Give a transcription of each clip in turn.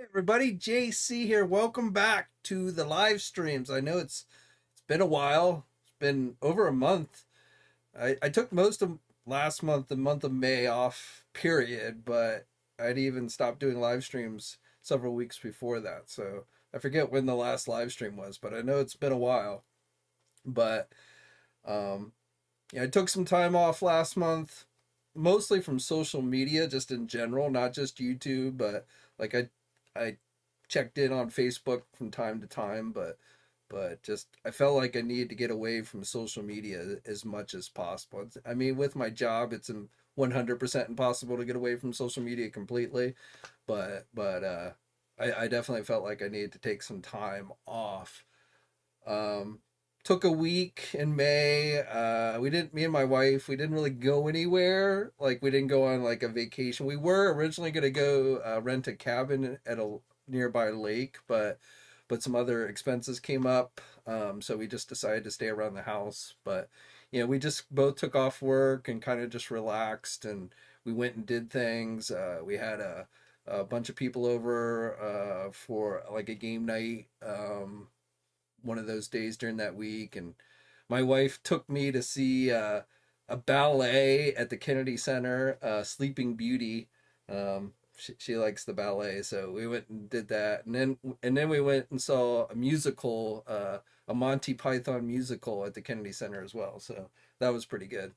Everybody, JC here. Welcome back to the live streams. I know it's been a while. It's been over a month. I took most of last month, the month of May off, period, but I'd even stopped doing live streams several weeks before that. So I forget when the last live stream was, but I know it's been a while. But um yeah, I took some time off last month, mostly from social media, just in general, not just YouTube, but like I checked in on Facebook from time to time, but just I felt like I needed to get away from social media as much as possible. I mean, with my job, it's 100% impossible to get away from social media completely, but I definitely felt like I needed to take some time off. Um, Took a week in May. We didn't, me and my wife, we didn't really go anywhere. Like, we didn't go on like a vacation. We were originally going to go rent a cabin at a nearby lake, but some other expenses came up. So we just decided to stay around the house. But, we just both took off work and kind of just relaxed, and we went and did things. We had a bunch of people over for like a game night. One of those days during that week, and my wife took me to see a ballet at the Kennedy Center, Sleeping Beauty. She likes the ballet, so we went and did that, and then we went and saw a musical, a Monty Python musical at the Kennedy Center as well. So that was pretty good.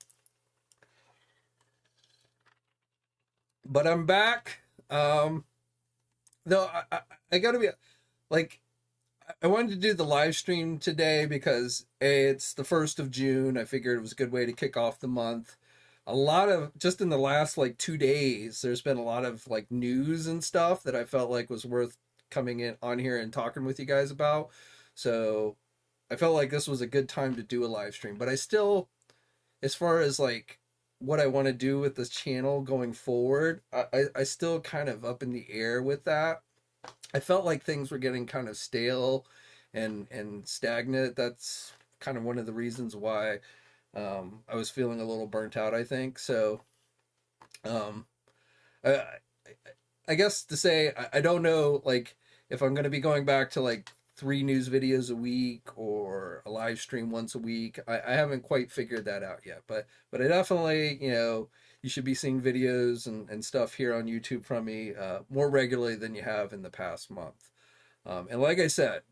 But I'm back. Though I gotta be like, I wanted to do the live stream today because it's the 1st of June. I figured it was a good way to kick off the month. A lot of, just in the last like 2 days, there's been a lot of like news and stuff that I felt like was worth coming in on here and talking with you guys about. So I felt like this was a good time to do a live stream. But I still, as far as like what I want to do with this channel going forward, I still kind of up in the air with that. I felt like things were getting kind of stale and stagnant. That's kind of one of the reasons why I was feeling a little burnt out, I think. So um, I, I guess to say, I don't know, like, if I'm going to be going back to like 3 news videos a week or a live stream once a week. I haven't quite figured that out yet, but I definitely, you should be seeing videos and stuff here on YouTube from me more regularly than you have in the past month. And like I said,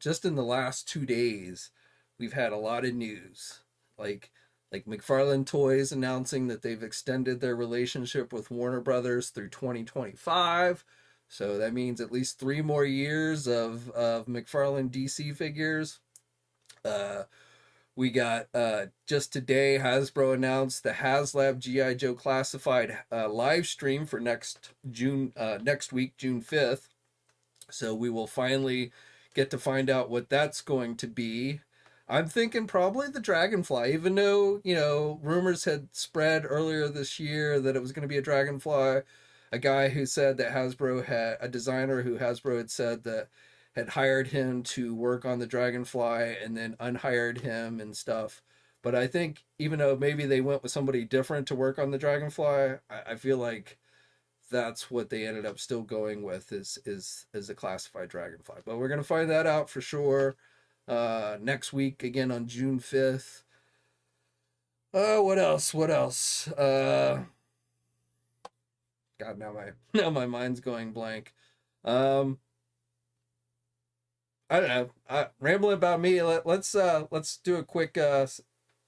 just in the last 2 days, we've had a lot of news, like like McFarlane Toys announcing that they've extended their relationship with Warner Brothers through 2025. So that means at least 3 more years of McFarlane DC figures. Uh, we got just today, Hasbro announced the Haslab GIJoe classified live stream for next week, June 5th. So we will finally get to find out what that's going to be. I'm thinking probably the Dragonfly, even though, rumors had spread earlier this year that it was going to be a Dragonfly. A guy who said that Hasbro had, a designer who Hasbro had said that had hired him to work on the Dragonfly and then unhired him and stuff. But I think even though maybe they went with somebody different to work on the Dragonfly, I feel like that's what they ended up still going with is a classified Dragonfly. But we're gonna find that out for sure next week, again on June 5th. What else? What else? God, now my now my mind's going blank. Um, I don't know. Rambling about me. Let's do a quick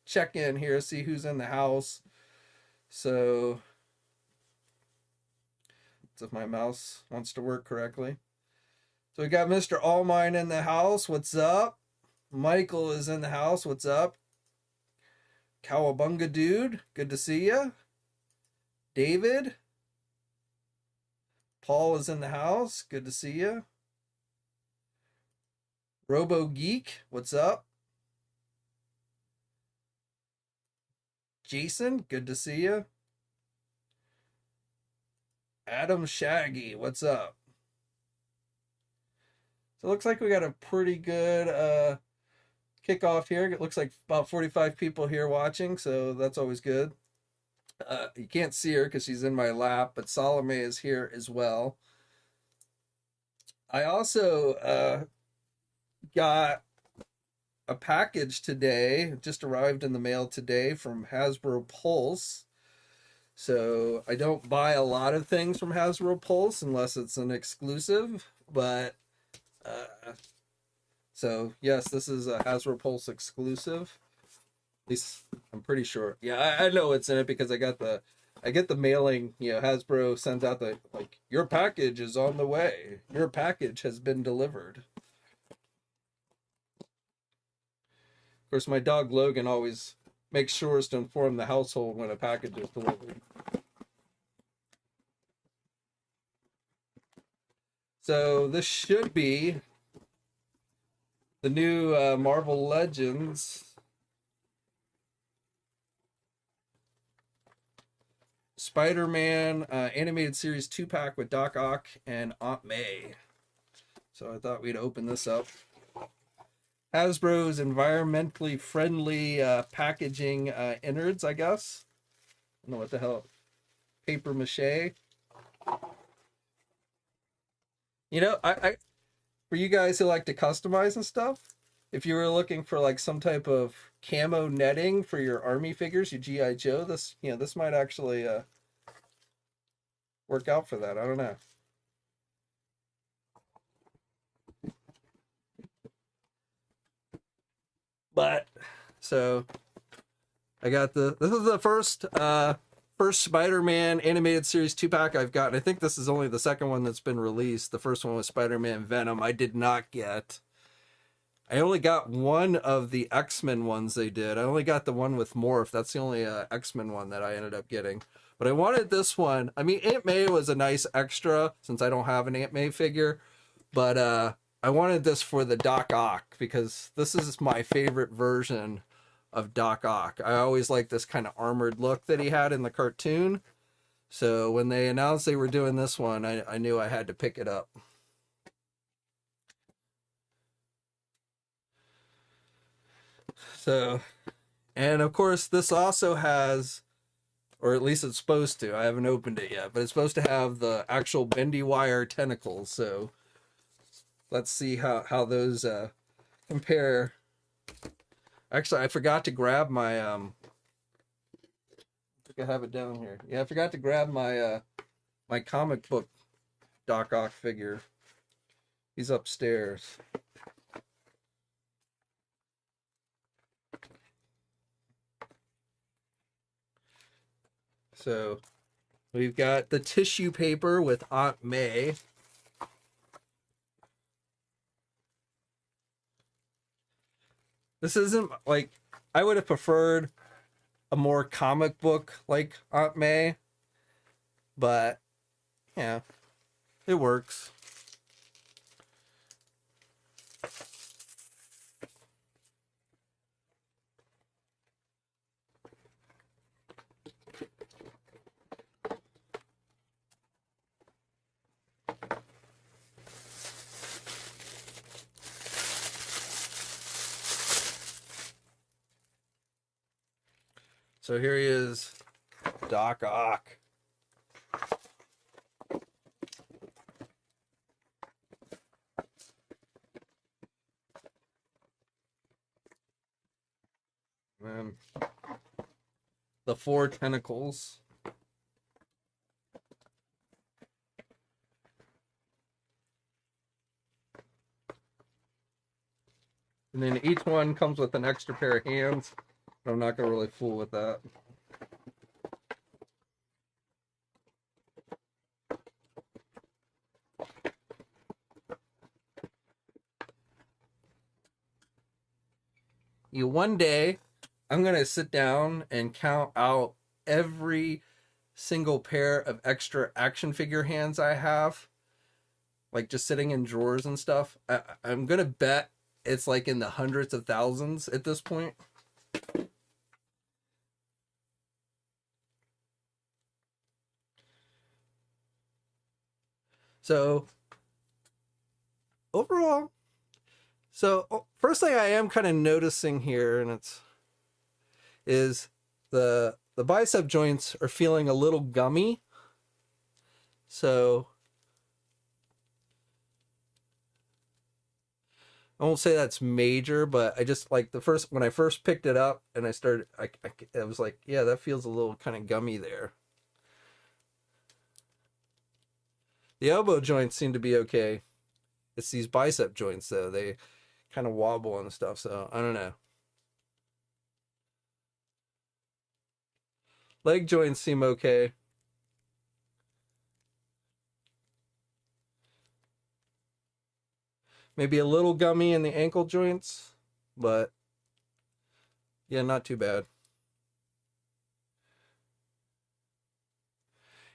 check in here. See who's in the house. So, if my mouse wants to work correctly. So we got Mr. Allmine in the house. What's up? Michael is in the house. What's up? Cowabunga dude. Good to see you. David. Paul is in the house. Good to see you. Robo Geek. What's up? Jason. Good to see you. Adam Shaggy. What's up? So it looks like we got a pretty good kickoff here. It looks like about 45 people here watching, so that's always good. You can't see her because she's in my lap, but Salome is here as well. I also got a package today, just arrived in the mail today from Hasbro Pulse. So I don't buy a lot of things from Hasbro Pulse unless it's an exclusive, but so yes, this is a Hasbro Pulse exclusive. At least I'm pretty sure. Yeah, I know it's in it because I get the mailing, Hasbro sends out the like your package is on the way. Your package has been delivered. Of course, my dog Logan always makes sure to inform the household when a package is delivered. So this should be the new Marvel Legends Spider-Man animated series 2-pack with Doc Ock and Aunt May. So I thought we'd open this up. Hasbro's environmentally friendly packaging innards, I guess. I don't know what the hell. Paper mache. I for you guys who like to customize and stuff, if you were looking for like some type of camo netting for your army figures, your GI Joe, this might actually work out for that. I don't know. But so I got this is the first Spider-Man animated series 2-pack I've gotten. I think this is only the second one that's been released. The first one was Spider-Man Venom. I did not get. I only got one of the X-Men ones they did. I only got the one with Morph. That's the only X-Men one that I ended up getting. But I wanted this one. I mean, Aunt May was a nice extra since I don't have an Aunt May figure. But I wanted this for the Doc Ock because this is my favorite version of Doc Ock. I always liked this kind of armored look that he had in the cartoon. So when they announced they were doing this one, I knew I had to pick it up. So, and of course, this also has, or at least it's supposed to, I haven't opened it yet, but it's supposed to have the actual bendy wire tentacles. So let's see how those compare. Actually, I forgot to grab my I think I have it down here. Yeah, I forgot to grab my my comic book Doc Ock figure. He's upstairs. So we've got the tissue paper with Aunt May. This isn't like, I would have preferred a more comic book like Aunt May, but yeah, it works. So here he is, Doc Ock. And then the 4 tentacles. And then each one comes with an extra pair of hands. I'm not going to really fool with that. One day, I'm going to sit down and count out every single pair of extra action figure hands I have. Like just sitting in drawers and stuff. I'm going to bet it's like in the hundreds of thousands at this point. So overall, first thing I am kind of noticing here, and is the bicep joints are feeling a little gummy. So I won't say that's major, but I just like when I first picked it up and I started, I was like, yeah, that feels a little kind of gummy there. The elbow joints seem to be okay. It's these bicep joints though. They kind of wobble and stuff, so I don't know. Leg joints seem okay. Maybe a little gummy in the ankle joints, but yeah, not too bad.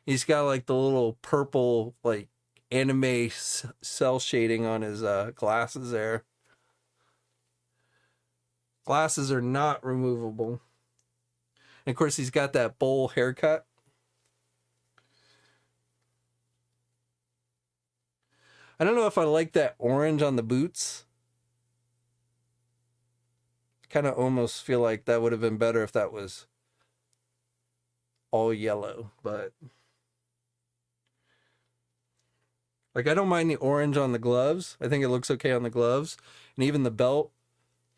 He's got like the little purple like anime cell shading on his glasses there. Glasses are not removable. And of course, he's got that bowl haircut. I don't know if I like that orange on the boots. Kind of almost feel like that would have been better if that was all yellow, but like I don't mind the orange on the gloves. I think it looks okay on the gloves and even the belt,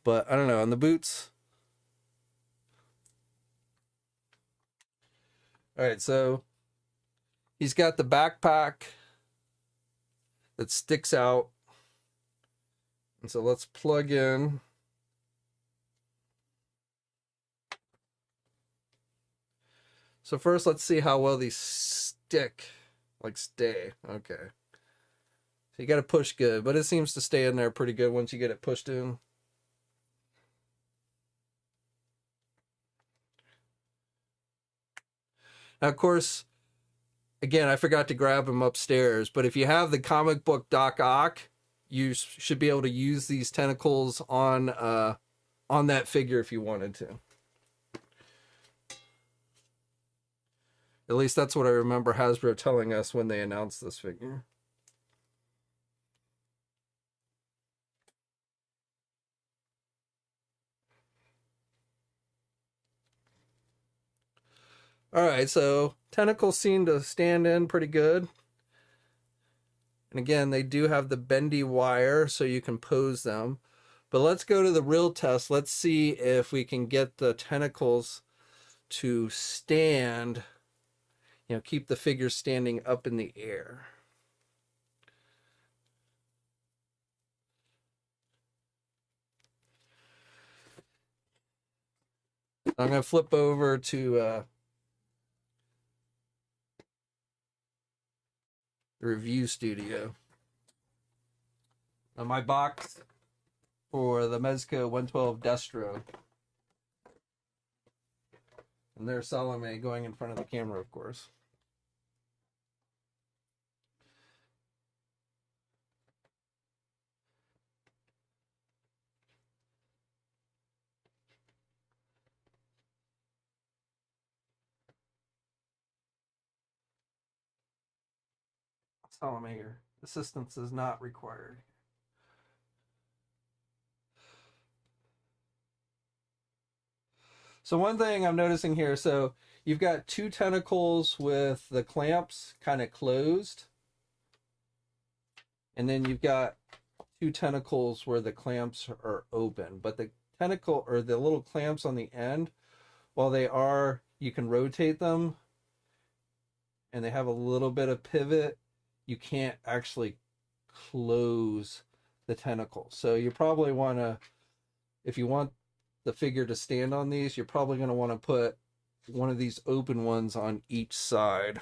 but I don't know, on the boots. All right, so he's got the backpack that sticks out. And so let's plug in. So first, let's see how well these stick, like stay. Okay. So you got to push good, but it seems to stay in there pretty good once you get it pushed in. Now, of course, again, I forgot to grab them upstairs, but if you have the comic book Doc Ock, you should be able to use these tentacles on that figure if you wanted to. At least that's what I remember Hasbro telling us when they announced this figure. All right, so tentacles seem to stand in pretty good. And again, they do have the bendy wire so you can pose them. But let's go to the real test. Let's see if we can get the tentacles to stand, keep the figure standing up in the air. I'm going to flip over to the review studio. On my box for the Mezco 112 Destro. And there's Salome going in front of the camera, of course. Salome here. Assistance is not required. So one thing I'm noticing here, so you've got two tentacles with the clamps kind of closed. And then you've got two tentacles where the clamps are open. But the tentacle or the little clamps on the end, while you can rotate them and they have a little bit of pivot, you can't actually close the tentacle. So you probably want to, if you want the figure to stand on these, you're probably going to want to put one of these open ones on each side.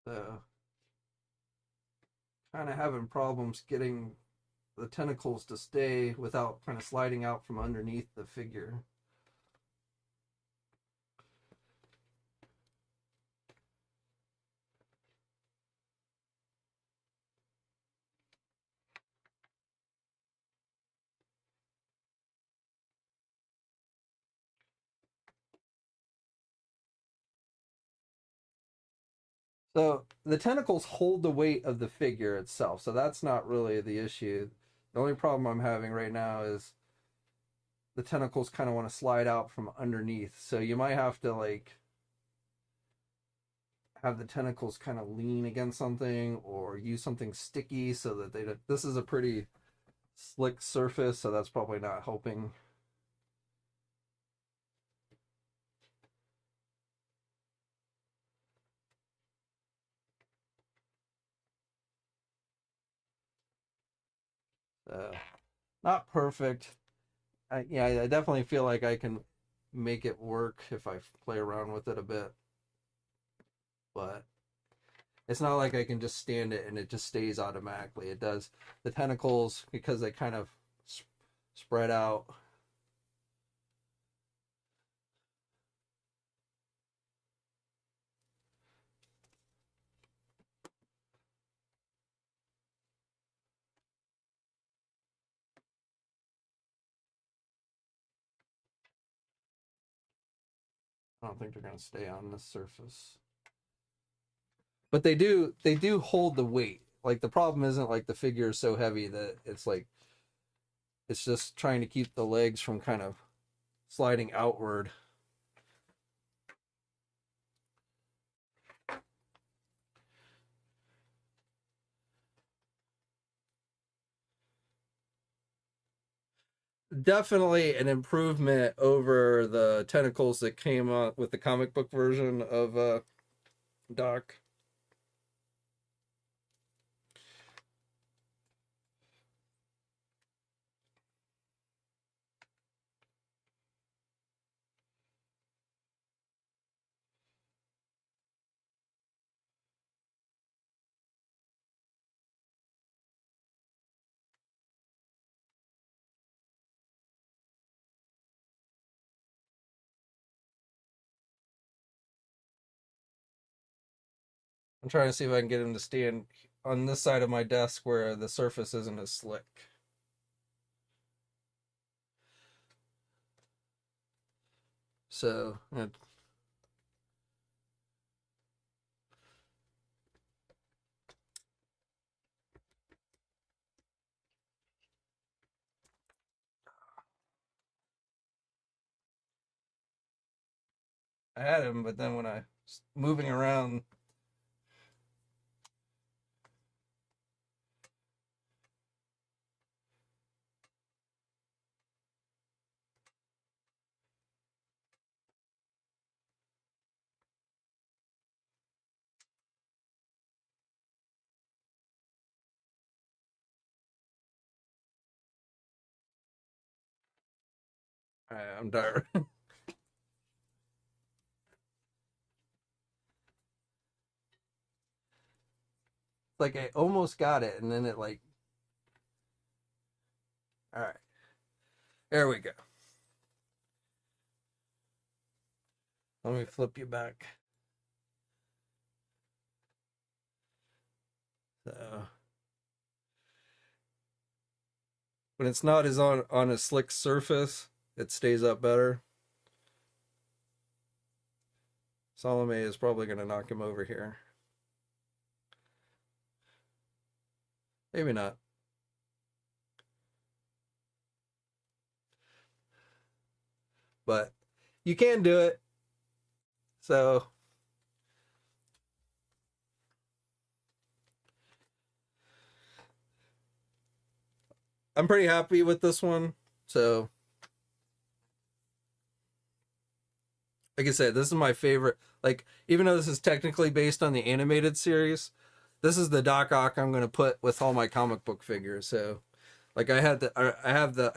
So, kind of having problems getting the tentacles to stay without kind of sliding out from underneath the figure. So the tentacles hold the weight of the figure itself, so that's not really the issue. The only problem I'm having right now is the tentacles kind of want to slide out from underneath. So you might have to like have the tentacles kind of lean against something or use something sticky so that they don't. This is a pretty slick surface, so that's probably not helping. Not perfect. Yeah, I definitely feel like I can make it work if I play around with it a bit, but it's not like I can just stand it and it just stays automatically. It does. The tentacles, because they kind of spread out. I don't think they're going to stay on this surface. But they do hold the weight. Like the problem isn't like the figure is so heavy that it's like it's just trying to keep the legs from kind of sliding outward. Definitely an improvement over the tentacles that came out with the comic book version of Doc. I'm trying to see if I can get him to stand on this side of my desk where the surface isn't as slick. So I had him, but then when I was moving around, I'm tired. Like I almost got it, and then it like, all right, there we go. Let me flip you back. So when it's not as on a slick surface, it stays up better. Salome is probably going to knock him over here. Maybe not. But you can do it. So I'm pretty happy with this one. So like I said, this is my favorite. Like, even though this is technically based on the animated series, this is the Doc Ock I'm going to put with all my comic book figures. So, like, I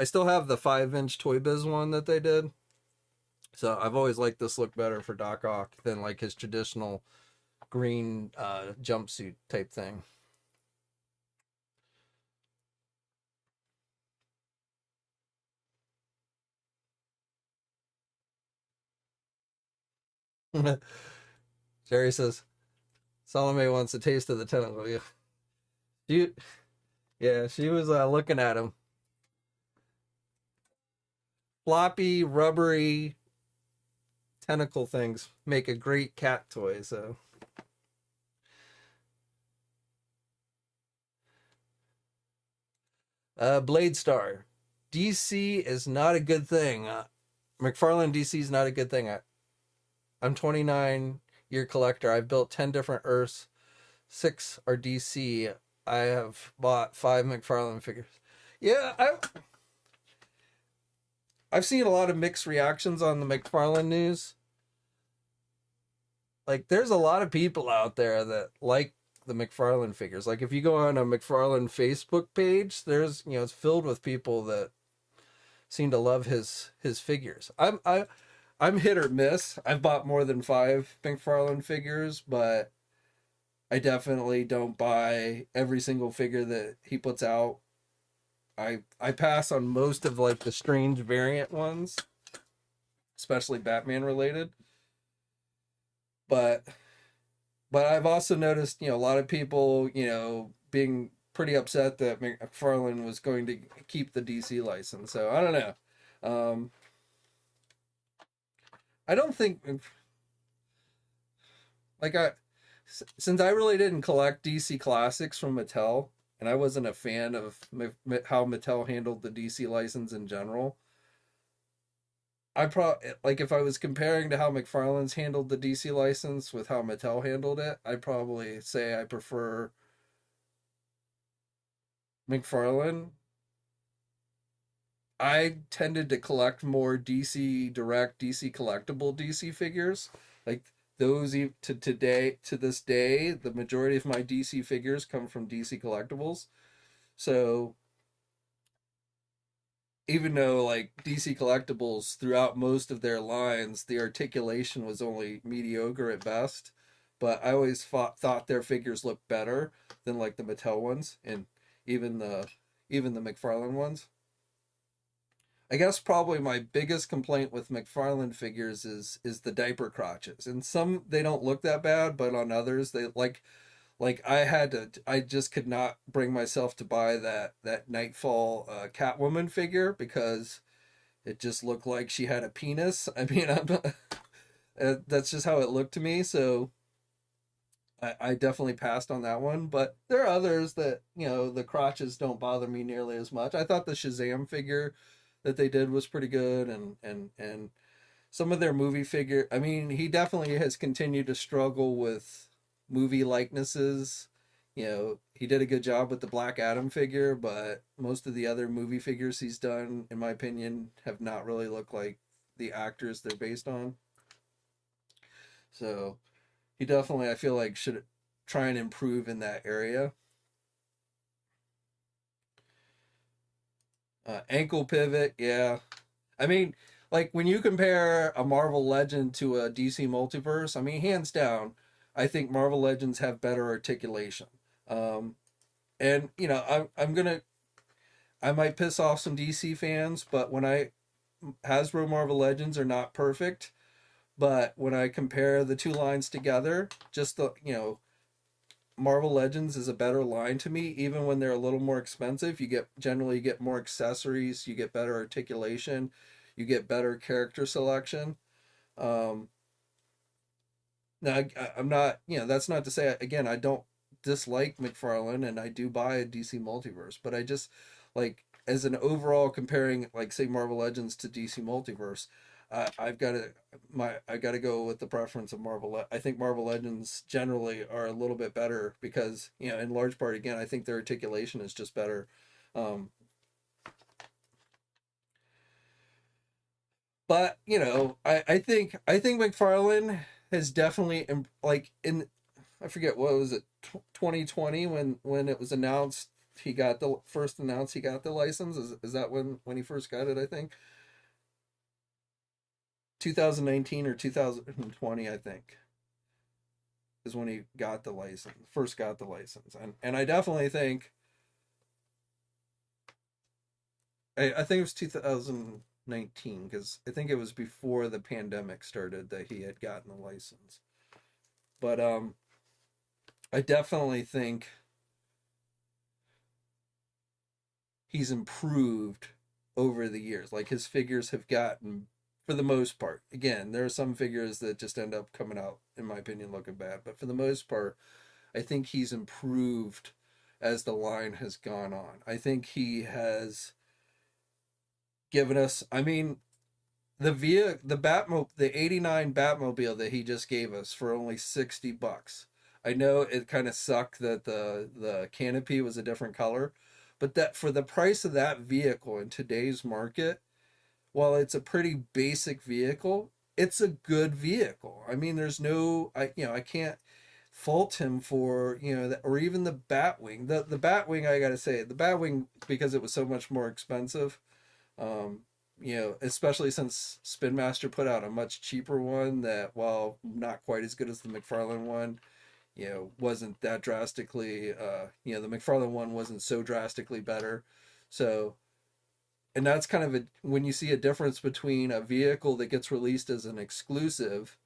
still have the 5-inch Toy Biz one that they did. So I've always liked this look better for Doc Ock than like his traditional green jumpsuit type thing. Jerry says Salome wants a taste of the tentacle. Yeah, she was looking at him. Floppy, rubbery tentacle things make a great cat toy. So Blade Star. DC is not a good thing. McFarlane DC is not a good thing. I'm 29-year collector. I've built 10 different Earths. 6 are DC. I have bought 5 McFarlane figures. Yeah, I've seen a lot of mixed reactions on the McFarlane news. Like, there's a lot of people out there that like the McFarlane figures. Like, if you go on a McFarlane Facebook page, there's, it's filled with people that seem to love his figures. I'm hit or miss. I've bought more than 5 McFarlane figures, but I definitely don't buy every single figure that he puts out. I pass on most of like the strange variant ones, especially Batman related. But I've also noticed, a lot of people, being pretty upset that McFarlane was going to keep the DC license. So I don't know. I don't think, like, since I really didn't collect DC classics from Mattel, and I wasn't a fan of how Mattel handled the DC license in general. I probably, like, if I was comparing to how McFarlane's handled the DC license with how Mattel handled it, I'd probably say I prefer McFarlane. I tended to collect more DC Direct, DC collectible DC figures. Like, those to this day, the majority of my DC figures come from DC collectibles. So even though like DC collectibles throughout most of their lines, the articulation was only mediocre at best, but I always thought their figures looked better than like the Mattel ones and even the McFarlane ones. I guess probably my biggest complaint with McFarlane figures is the diaper crotches. And some they don't look that bad, but on others they like I just could not bring myself to buy that Nightfall Catwoman figure because it just looked like she had a penis. I mean, that's just how it looked to me. So I definitely passed on that one. But there are others that the crotches don't bother me nearly as much. I thought the Shazam figure that they did was pretty good, and some of their movie figure. I mean, he definitely has continued to struggle with movie likenesses. He did a good job with the Black Adam figure, but most of the other movie figures he's done, in my opinion, have not really looked like the actors they're based on. So he definitely, I feel like, should try and improve in that area. Ankle pivot, yeah. I mean, like when you compare a Marvel Legend to a DC Multiverse, I mean, hands down, I think Marvel Legends have better articulation. Um, and I might piss off some DC fans, but Hasbro Marvel Legends are not perfect, but when I compare the two lines together, just Marvel Legends is a better line to me, even when they're a little more expensive. You get more accessories, you get better articulation, you get better character selection. Um, Now, I'm not, that's not to say, again, I don't dislike McFarlane and I do buy a DC Multiverse, but I just, like, as an overall comparing, like, say, Marvel Legends to DC Multiverse, I got to go with the preference of I think Marvel Legends generally are a little bit better because, in large part, again, I think their articulation is just better. Um, but I think McFarlane has definitely like in I forget what was it 2020 when it was announced he got the first announced he got the license. Is that when he first got it? I think 2019 or 2020, I think, is when he got the license, first got the license. And I definitely think I think it was 2019 because I think it was before the pandemic started that he had gotten the license. But I definitely think he's improved over the years. Like his figures have gotten, for the most part. Again, there are some figures that just end up coming out, in my opinion, looking bad. But for the most part, I think he's improved as the line has gone on. I think he has given us, I mean, the 89 Batmobile that he just gave us for only $60. I know it kind of sucked that the canopy was a different color, but that for the price of that vehicle in today's market, while it's a pretty basic vehicle, it's a good vehicle. I mean, there's no, I can't fault him for, or even the Batwing. The Batwing, I gotta say, the Batwing, because it was so much more expensive, um, especially since Spin Master put out a much cheaper one that, while not quite as good as the McFarlane one, wasn't that drastically, the McFarlane one wasn't so drastically better. So, and that's kind of when you see a difference between a vehicle that gets released as an exclusive,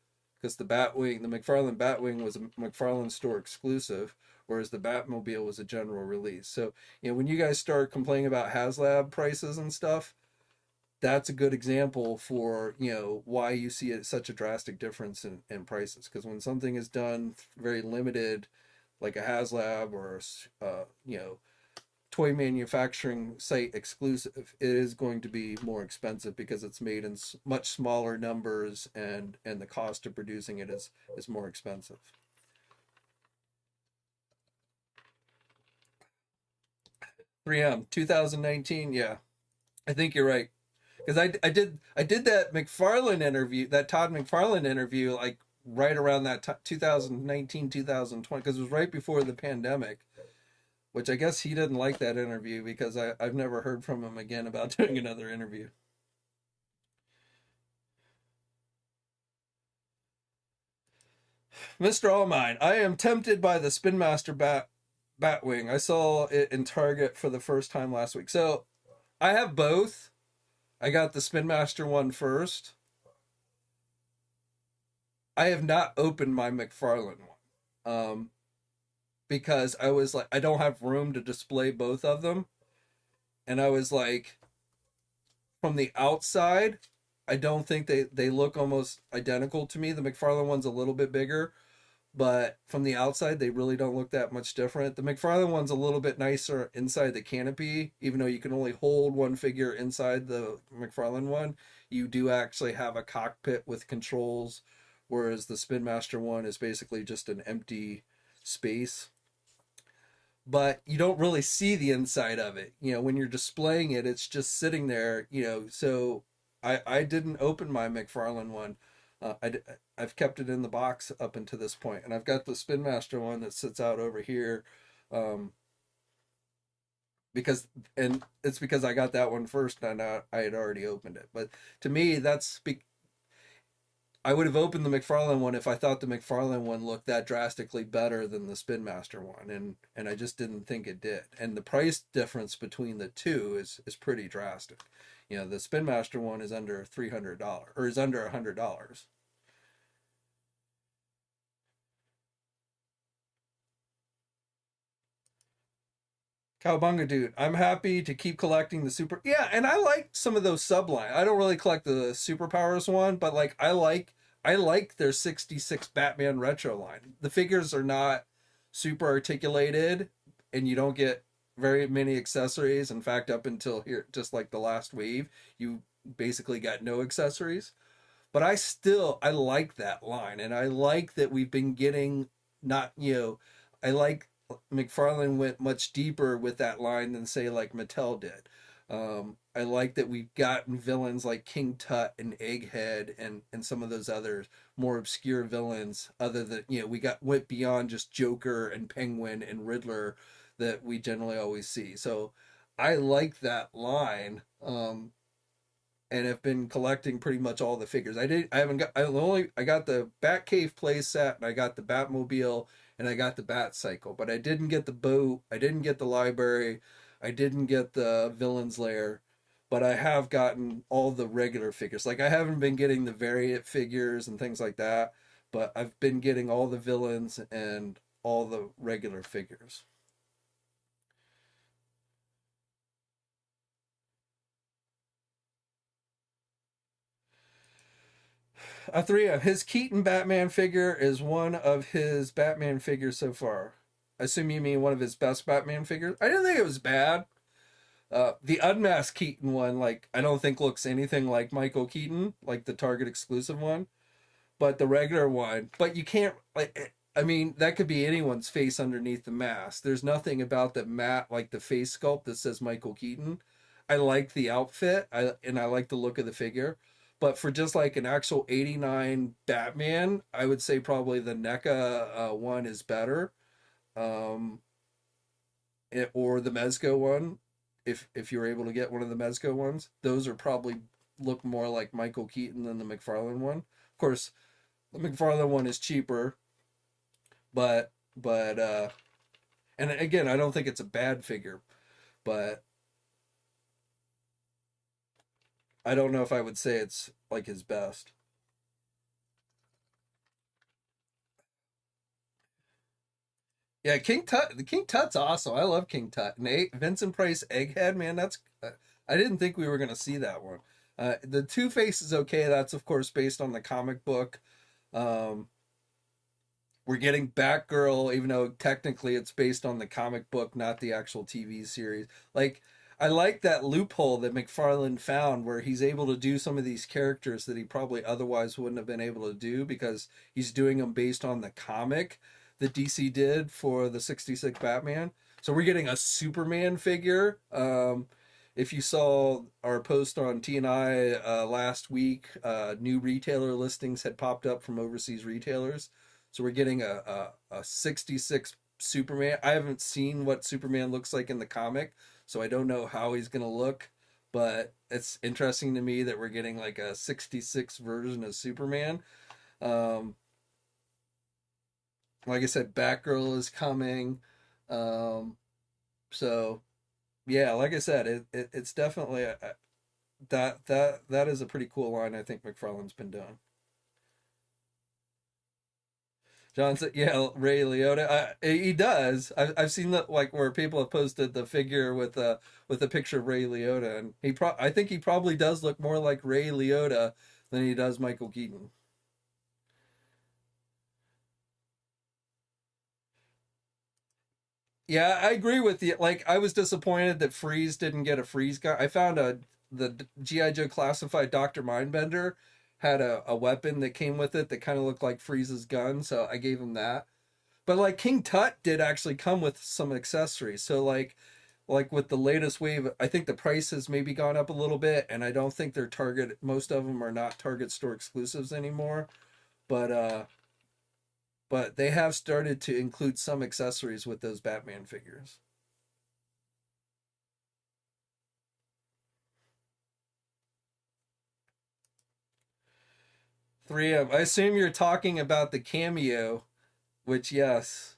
because the McFarlane Batwing was a McFarlane store exclusive, whereas the Batmobile was a general release. So, when you guys start complaining about Haslab prices and stuff, that's a good example for, why you see such a drastic difference in prices. Because when something is done very limited, like a Haslab or toy manufacturing site exclusive, it is going to be more expensive because it's made in much smaller numbers, and the cost of producing it is more expensive. 3M 2019, yeah, I think you're right, because I did that McFarlane interview, that Todd McFarlane interview, like right around that 2019 2020, because it was right before the pandemic, which I guess he didn't like that interview, because I've never heard from him again about doing another interview. Mr. Allmine, I am tempted by the Spin Master Batwing. I saw it in Target for the first time last week. So I have both. I got the Spin Master one first. I have not opened my McFarlane one. Because I was like, I don't have room to display both of them. And I was like, from the outside, I don't think they look almost identical to me. The McFarlane one's a little bit bigger, but from the outside, they really don't look that much different. The McFarlane one's a little bit nicer inside the canopy, even though you can only hold one figure inside the McFarlane one. You do actually have a cockpit with controls, whereas the Spin Master one is basically just an empty space. But you don't really see the inside of it. When you're displaying it, it's just sitting there. So I didn't open my McFarlane one. I've kept it in the box up until this point, and I've got the Spin Master one that sits out over here, um, because and it's because I got that one first, and I had already opened it. But to me, I would have opened the McFarlane one if I thought the McFarlane one looked that drastically better than the Spin Master one, and I just didn't think it did. And the price difference between the two is pretty drastic. The Spin Master one is under $300, or is under $100. Cowbunga dude, I'm happy to keep collecting the super. Yeah, and I like some of those subline. I don't really collect the superpowers one, but like I like their 66 Batman retro line. The figures are not super articulated, and you don't get very many accessories. In fact, up until here, just like the last wave, you basically got no accessories. But I like that line, and I like that we've been getting, not, I like McFarlane went much deeper with that line than, say, like Mattel did. I like that we've gotten villains like King Tut and Egghead, and some of those other more obscure villains, other than, went beyond just Joker and Penguin and Riddler that we generally always see. So I like that line. And have been collecting pretty much all the figures. I haven't got, I got the Batcave play set, and I got the Batmobile, and I got the Bat Cycle, but I didn't get the boat, I didn't get the library, I didn't get the Villains Lair, but I have gotten all the regular figures. Like, I haven't been getting the variant figures and things like that, but I've been getting all the villains and all the regular figures. His Keaton Batman figure is one of his Batman figures so far. I assume you mean one of his best Batman figures. I didn't think it was bad. The unmasked Keaton one, like, I don't think looks anything like Michael Keaton, like the Target exclusive one, but the regular one. But you can't, like, I mean, that could be anyone's face underneath the mask. There's nothing about the matte, like the face sculpt that says Michael Keaton. I like the outfit, and I like the look of the figure. But for just like an actual 89 Batman, I would say probably the NECA one is better. Um, or the Mezco one, if you're able to get one of the Mezco ones. Those are probably look more like Michael Keaton than the McFarlane one. Of course, the McFarlane one is cheaper, but and again, I don't think it's a bad figure, but I don't know if I would say it's like his best. Yeah, King Tut. The King Tut's awesome. I love King Tut. And Vincent Price Egghead, man, that's. I didn't think we were gonna see that one. The Two Face is okay. That's of course based on the comic book. Um, we're getting Batgirl, even though technically it's based on the comic book, not the actual TV series. Like, I like that loophole that McFarlane found where he's able to do some of these characters that he probably otherwise wouldn't have been able to do because he's doing them based on the comic that DC did for the 66 Batman. So we're getting a Superman figure. If you saw our post on TNI last week, new retailer listings had popped up from overseas retailers. So we're getting a 66 Superman. I haven't seen what Superman looks like in the comic, so I don't know how he's going to look. But it's interesting to me that we're getting like a 66 version of Superman. Um, like I said, Batgirl is coming. Um, so yeah, like I said, it's definitely that is a pretty cool line. I think McFarlane's been doing. John said, "Yeah, Ray Liotta. He does. I've seen that like where people have posted the figure with a picture of Ray Liotta, and I think he probably does look more like Ray Liotta than he does Michael Keaton." Yeah, I agree with you. Like, I was disappointed that Freeze didn't get a Freeze gun. I found the GI Joe classified Doctor Mindbender had a weapon that came with it that kind of looked like Freeze's gun, so I gave him that. But like King Tut did actually come with some accessories. So like with the latest wave, I think the price has maybe gone up a little bit, and I don't think they're Target. Most of them are not Target store exclusives anymore. But but they have started to include some accessories with those Batman figures. 3M. I assume you're talking about the cameo, which yes,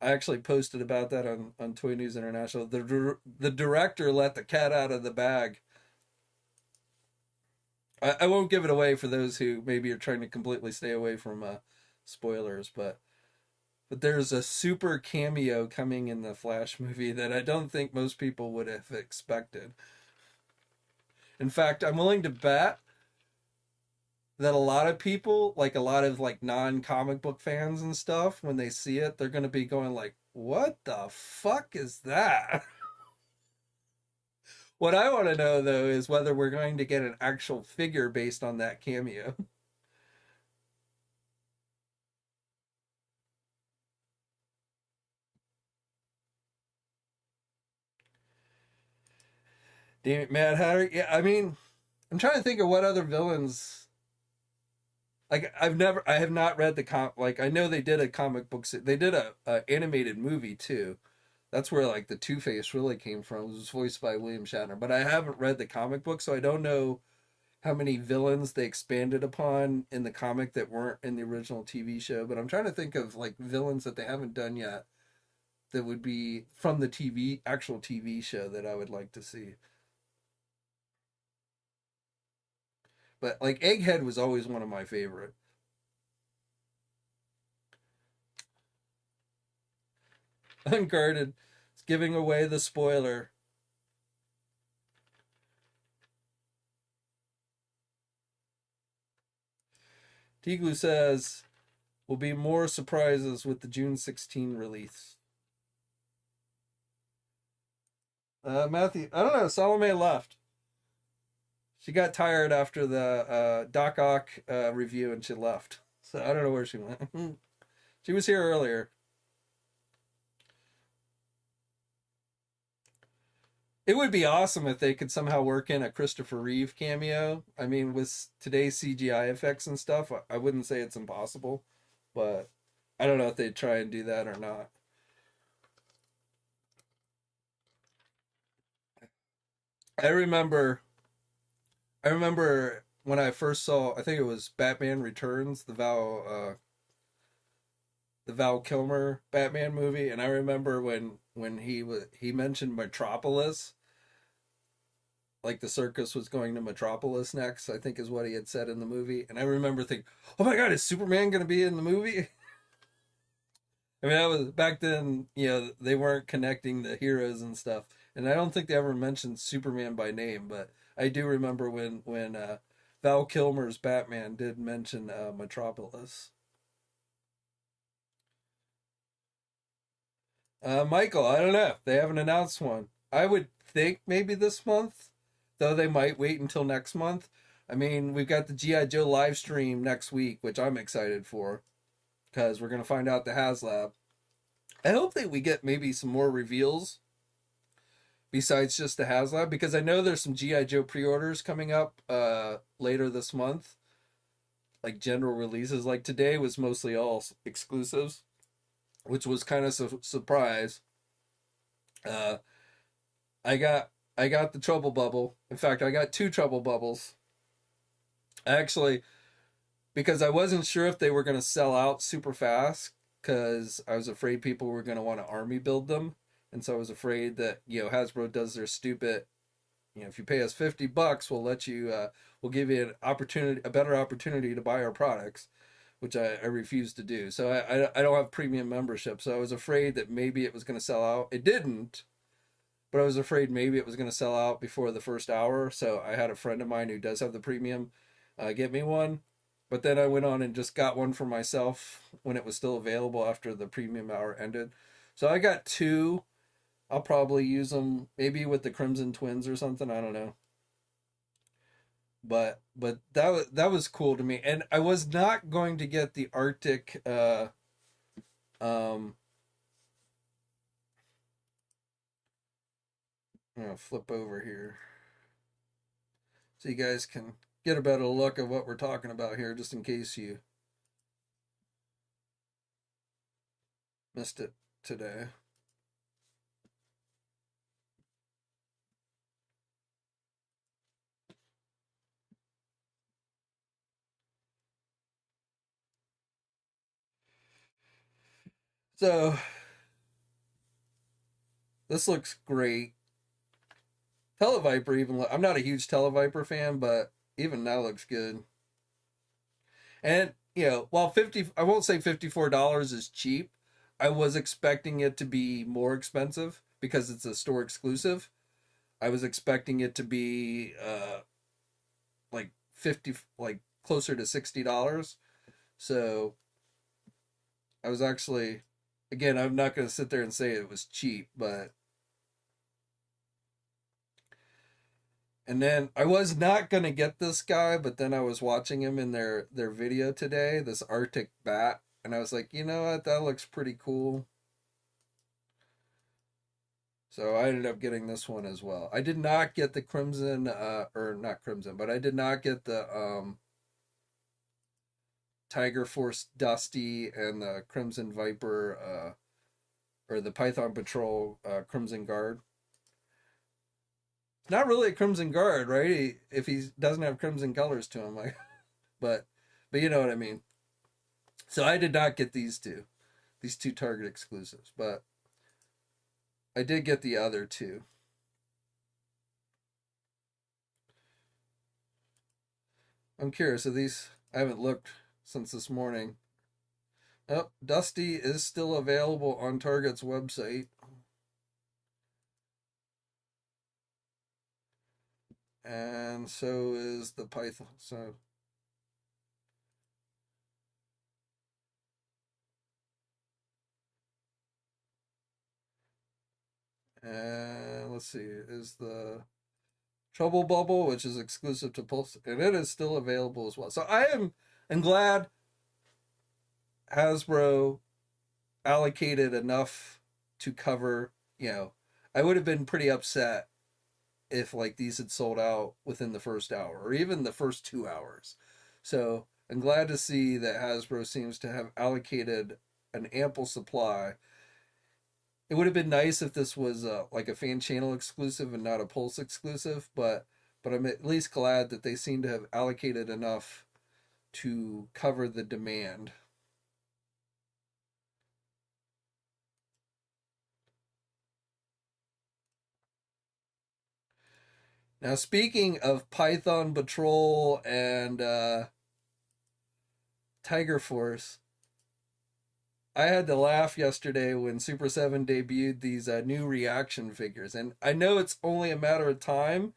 I actually posted about that on Toy News International. The director let the cat out of the bag. I won't give it away for those who maybe are trying to completely stay away from spoilers, but there's a super cameo coming in the Flash movie that I don't think most people would have expected. In fact, I'm willing to bet that a lot of people, like a lot of like non-comic book fans and stuff, when they see it, they're going to be going like, "What the fuck is that?" What I want to know though is whether we're going to get an actual figure based on that cameo. Damn it, Mad Hatter. Yeah, I mean, I'm trying to think of what other villains. Like I have not read the like I know they did a comic book. They did a animated movie too. That's where like the Two Face really came from. It was voiced by William Shatner, but I haven't read the comic book, so I don't know how many villains they expanded upon in the comic that weren't in the original TV show. But I'm trying to think of like villains that they haven't done yet that would be from the actual TV show that I would like to see. But like Egghead was always one of my favorite. Unguarded. It's giving away the spoiler. Tiglu says, will be more surprises with the June 16 release. Matthew, I don't know. Salome left. She got tired after the Doc Ock review and she left. So I don't know where she went. She was here earlier. It would be awesome if they could somehow work in a Christopher Reeve cameo. I mean, with today's CGI effects and stuff, I wouldn't say it's impossible, but I don't know if they'd try and do that or not. I remember I remember when I first saw, I think it was Batman Returns, the Val Kilmer Batman movie, and I remember when he mentioned Metropolis, like the circus was going to Metropolis next, I think is what he had said in the movie, and I remember thinking, "Oh my God, is Superman going to be in the movie?" I mean, that was back then. They weren't connecting the heroes and stuff, and I don't think they ever mentioned Superman by name, but I do remember when Val Kilmer's Batman did mention Metropolis. Michael, I don't know. They haven't announced one. I would think maybe this month, though they might wait until next month. I mean, we've got the GIJoe live stream next week, which I'm excited for because we're gonna find out the Haslab. I hope that we get maybe some more reveals besides just the Haslab because I know there's some GIJoe pre-orders coming up later this month, like general releases. Like today was mostly all exclusives, which was kind of a surprise. Uh, I got I got the trouble bubble. In fact, I got two trouble bubbles. Actually, because I wasn't sure if they were going to sell out super fast because I was afraid people were going to want to army build them. And so I was afraid that, Hasbro does their stupid, if you pay us $50, we'll give you an opportunity, a better opportunity to buy our products, which I refused to do. So I don't have premium membership. So I was afraid that maybe it was going to sell out. It didn't, but I was afraid maybe it was going to sell out before the first hour. So I had a friend of mine who does have the premium get me one. But then I went on and just got one for myself when it was still available after the premium hour ended. So I got two. I'll probably use them maybe with the Crimson Twins or something. I don't know. But that was cool to me. And I was not going to get the Arctic um I'm gonna flip over here so you guys can get a better look at what we're talking about here, just in case you missed it today. So this looks great. Televiper I'm not a huge Televiper fan, but even now looks good. And while I won't say $54 is cheap. I was expecting it to be more expensive because it's a store exclusive. I was expecting it to be like 50, like closer to $60. So I was actually, again, I'm not going to sit there and say it was cheap, but and then I was not gonna get this guy, but then I was watching him in their video today, this Arctic bat, and I was like, you know what, that looks pretty cool. So I ended up getting this one as well. I did not get the Crimson, or not Crimson, but I did not get the Tiger Force Dusty and the Crimson Viper, or the Python Patrol Crimson Guard. It's not really a Crimson Guard, right? If he doesn't have crimson colors to him, like, but but you know what I mean. So I did not get these two Target exclusives, but I did get the other two. I'm curious. Of these, I haven't looked since this morning. Oh, Dusty is still available on Target's website. And so is the Python. So And let's see, is the Trouble Bubble, which is exclusive to Pulse, and it is still available as well. So I'm glad Hasbro allocated enough to cover, you know, I would have been pretty upset if like these had sold out within the first hour or even the first 2 hours. So I'm glad to see that Hasbro seems to have allocated an ample supply. It would have been nice if this was like a fan channel exclusive and not a Pulse exclusive, but I'm at least glad that they seem to have allocated enough to cover the demand. Now, speaking of Python Patrol and Tiger Force, I had to laugh yesterday when Super 7 debuted these new reaction figures. And I know it's only a matter of time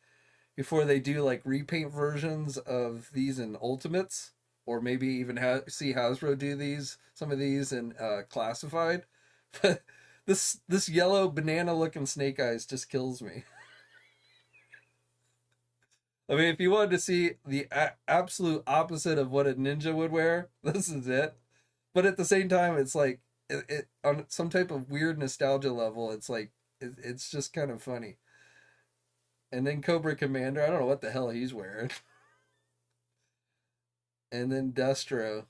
before they do like repaint versions of these in Ultimates, or maybe even see Hasbro do some of these in Classified. But this yellow banana looking Snake Eyes just kills me. I mean, if you wanted to see the absolute opposite of what a ninja would wear, this is it. But at the same time, it's like it on some type of weird nostalgia level. It's like it's just kind of funny. And then Cobra Commander, I don't know what the hell he's wearing. And then Destro,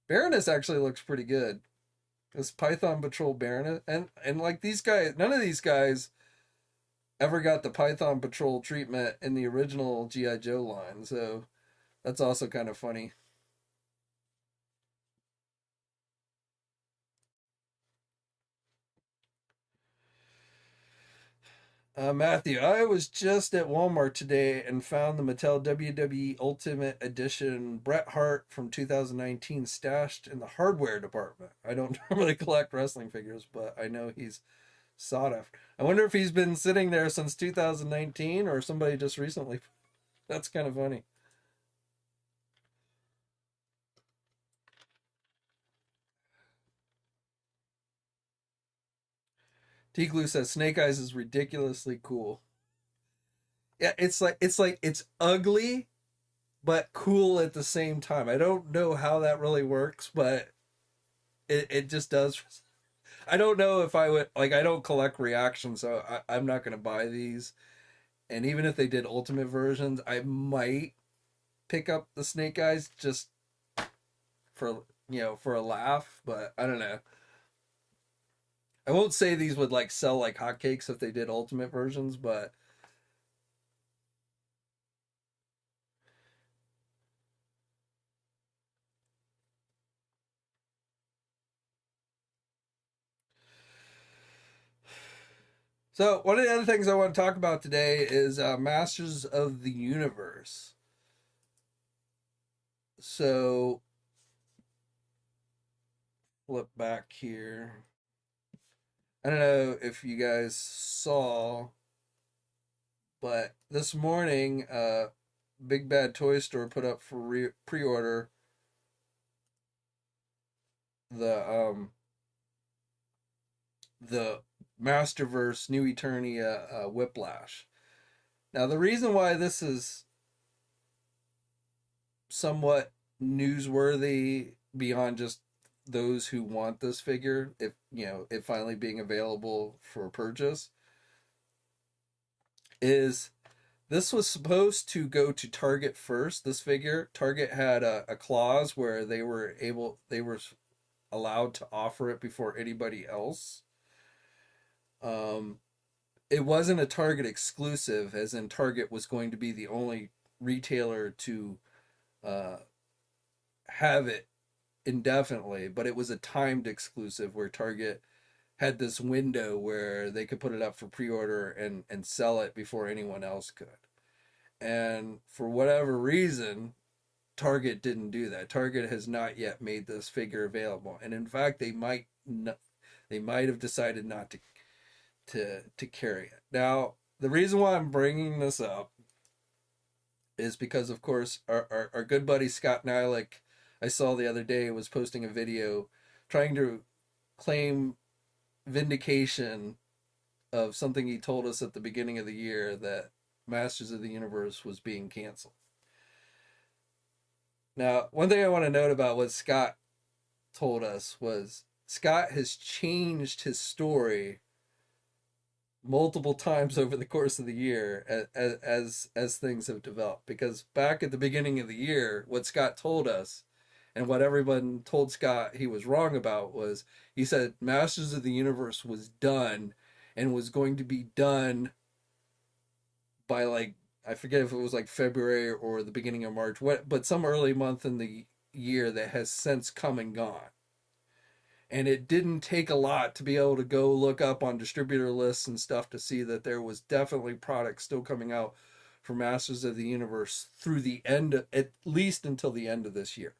Baroness actually looks pretty good. This Python Patrol Baroness, and like these guys, none of these guys ever got the Python Patrol treatment in the original GIJoe line, so that's also kind of funny. Matthew, I was just at Walmart today and found the Mattel WWE Ultimate Edition Bret Hart from 2019 stashed in the hardware department. I don't normally collect wrestling figures, but I know he's sought after. I wonder if he's been sitting there since 2019 or somebody just recently. That's kind of funny. T-Glue says Snake Eyes is ridiculously cool. Yeah, it's ugly but cool at the same time. I don't know how that really works, but it just does. I don't know if I would like. I don't collect reactions, so I'm not going to buy these. And even if they did ultimate versions, I might pick up the Snake Eyes just for for a laugh. But I don't know. I won't say these would like sell like hotcakes if they did ultimate versions, but so one of the other things I want to talk about today is Masters of the Universe. So flip back here. I don't know if you guys saw, but this morning, Big Bad Toy Store put up for pre-order the the Masterverse New Eternia Whiplash. Now, the reason why this is somewhat newsworthy beyond just those who want this figure, if it finally being available for purchase, is this was supposed to go to Target first. This figure, Target had a clause where they were allowed to offer it before anybody else. Um, it wasn't a Target exclusive, as in Target was going to be the only retailer to uh, have it indefinitely, but it was a timed exclusive where Target had this window where they could put it up for pre-order and sell it before anyone else could. And for whatever reason, Target didn't do that. Target has not yet made this figure available, and in fact, they might have decided not to carry it. Now, the reason why I'm bringing this up is because, of course, our good buddy Scott Nylick, I saw the other day, was posting a video trying to claim vindication of something he told us at the beginning of the year, that Masters of the Universe was being canceled. Now, one thing I want to note about what Scott told us was Scott has changed his story multiple times over the course of the year as things have developed. Because back at the beginning of the year, what Scott told us and what everyone told Scott he was wrong about was he said Masters of the Universe was done and was going to be done by like, I forget if it was like February or the beginning of March, but some early month in the year that has since come and gone. And it didn't take a lot to be able to go look up on distributor lists and stuff to see that there was definitely products still coming out for Masters of the Universe through the end, at least until the end of this year.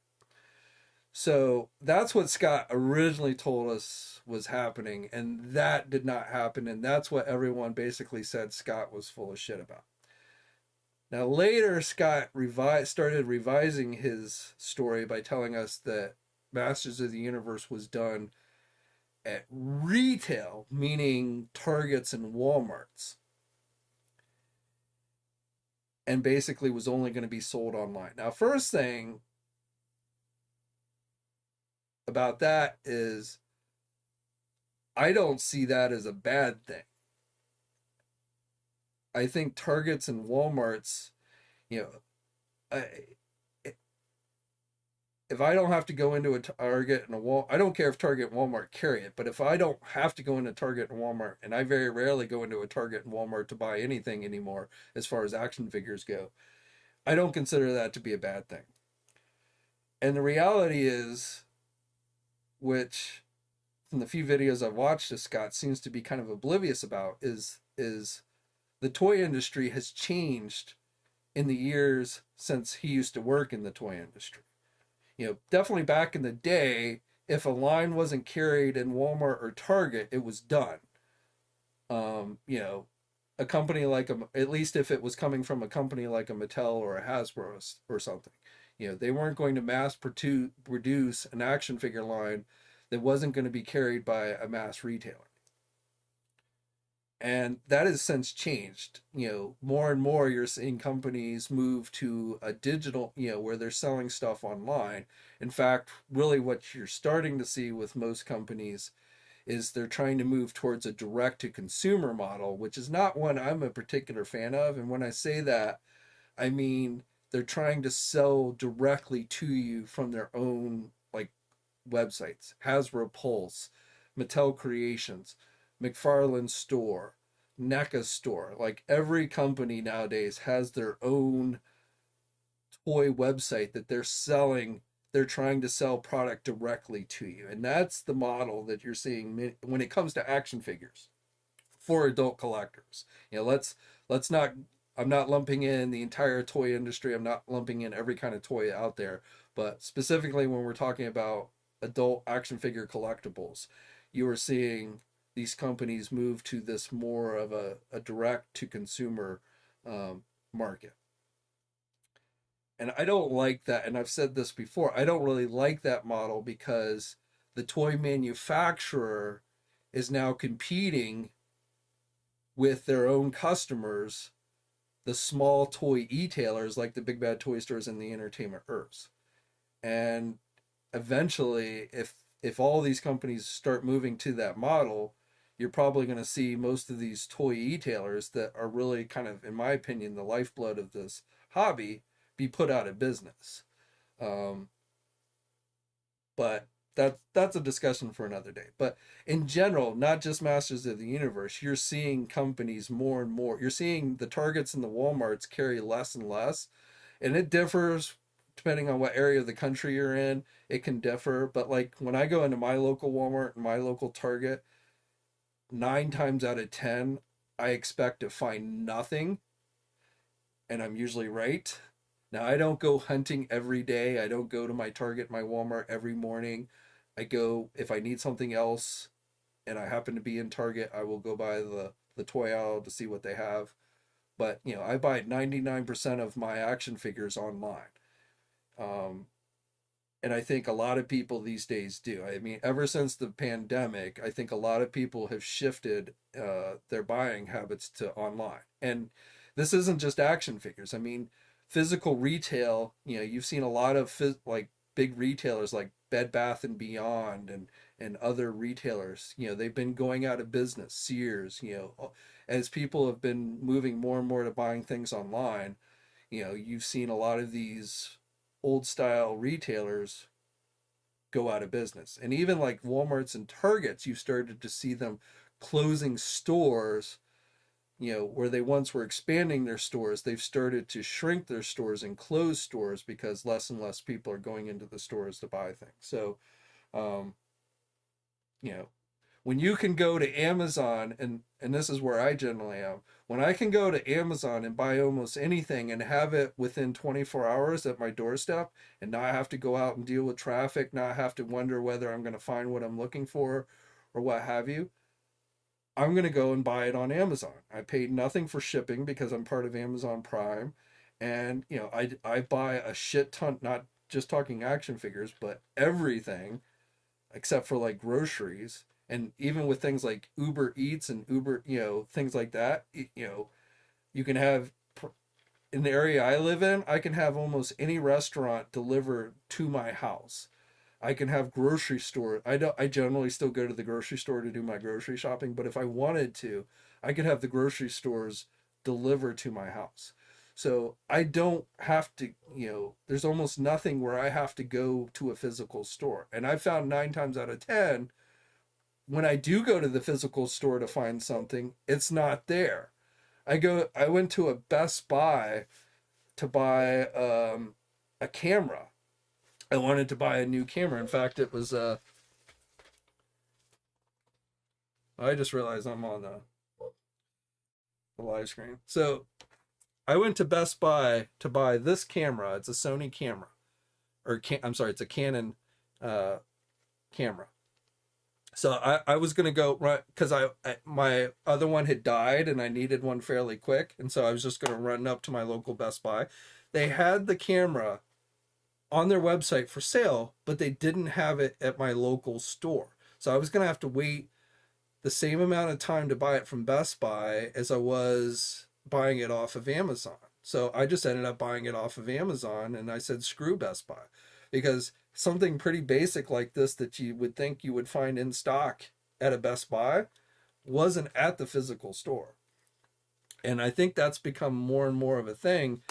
So that's what Scott originally told us was happening, and that did not happen, and that's what everyone basically said Scott was full of shit about. Now later, Scott started revising his story by telling us that Masters of the Universe was done at retail, meaning Targets and Walmarts, and basically was only going to be sold online. Now, first thing about that is I don't see that as a bad thing. I think Targets and Walmarts, you know, if I don't have to go into a Target and a Walmart, I don't care if Target and Walmart carry it, but if I don't have to go into Target and Walmart, and I very rarely go into a Target and Walmart to buy anything anymore as far as action figures go, I don't consider that to be a bad thing. And the reality is, which from the few videos I've watched of Scott seems to be kind of oblivious about, is the toy industry has changed in the years since he used to work in the toy industry. You know, definitely back in the day, if a line wasn't carried in Walmart or Target, it was done. You know, a company like at least if it was coming from a company like a Mattel or a Hasbro or something, you know, they weren't going to mass produce an action figure line that wasn't going to be carried by a mass retailer. And that has since changed. You know, more and more you're seeing companies move to a digital, you know, where they're selling stuff online. In fact, really what you're starting to see with most companies is they're trying to move towards a direct to consumer model, which is not one I'm a particular fan of. And when I say that, I mean they're trying to sell directly to you from their own like websites, Hasbro Pulse, Mattel Creations, McFarlane Store, NECA Store. Like every company nowadays has their own toy website that they're selling. They're trying to sell product directly to you. And that's the model that you're seeing when it comes to action figures for adult collectors. You know, let's not, I'm not lumping in the entire toy industry. I'm not lumping in every kind of toy out there, but specifically when we're talking about adult action figure collectibles, you are seeing these companies move to this more of a direct to consumer market. And I don't like that. And I've said this before, I don't really like that model because the toy manufacturer is now competing with their own customers, the small toy e-tailers like the Big Bad Toy Stores and the Entertainment Earths. And eventually, if all these companies start moving to that model, you're probably going to see most of these toy e-tailers that are really kind of, in my opinion, the lifeblood of this hobby be put out of business. But that's a discussion for another day. But in general, not just Masters of the Universe, you're seeing companies more and more. You're seeing the Targets and the Walmarts carry less and less, and it differs depending on what area of the country you're in. It can differ, but like when I go into my local Walmart and my local Target, 9 times out of 10, I expect to find nothing, and I'm usually right. Now, I don't go hunting every day. I don't go to my Target, my Walmart every morning. I go, if I need something else and I happen to be in Target, I will go by the toy aisle to see what they have. But, you know, I buy 99% of my action figures online. And And I think a lot of people these days do. I mean, ever since the pandemic, I think a lot of people have shifted their buying habits to online. And this isn't just action figures. I mean, physical retail, you've seen a lot of like big retailers like Bed Bath and Beyond and other retailers, they've been going out of business. Sears, as people have been moving more and more to buying things online, you've seen a lot of these old style retailers go out of business. And even like Walmarts and Targets, you started to see them closing stores, where they once were expanding their stores. They've started to shrink their stores and close stores because less and less people are going into the stores to buy things. So, um, you know, when you can go to Amazon, and this is where I generally am, when I can go to Amazon and buy almost anything and have it within 24 hours at my doorstep and not have to go out and deal with traffic, not have to wonder whether I'm going to find what I'm looking for or what have you, I'm going to go and buy it on Amazon. I paid nothing for shipping because I'm part of Amazon Prime. And, I buy a shit ton, not just talking action figures, but everything except for like groceries. And even with things like Uber Eats and Uber, things like that, you can have, in the area I live in, I can have almost any restaurant delivered to my house. I can have grocery store. I generally still go to the grocery store to do my grocery shopping, but if I wanted to, I could have the grocery stores delivered to my house. So I don't have to, there's almost nothing where I have to go to a physical store. And I found 9 times out of 10, when I do go to the physical store to find something, it's not there. I went to a Best Buy to buy a camera. I wanted to buy a new camera. In fact, it was I just realized I'm on the live screen. So I went to Best Buy to buy this camera. It's a Sony camera, I'm sorry, it's a Canon camera. So I was gonna go right because my other one had died and I needed one fairly quick, and so I was just gonna run up to my local Best Buy. They had the camera on their website for sale, but they didn't have it at my local store. So I was gonna have to wait the same amount of time to buy it from Best Buy as I was buying it off of Amazon. So I just ended up buying it off of Amazon, and I said screw Best Buy, because something pretty basic like this that you would think you would find in stock at a Best Buy wasn't at the physical store. And I think that's become more and more of a thing,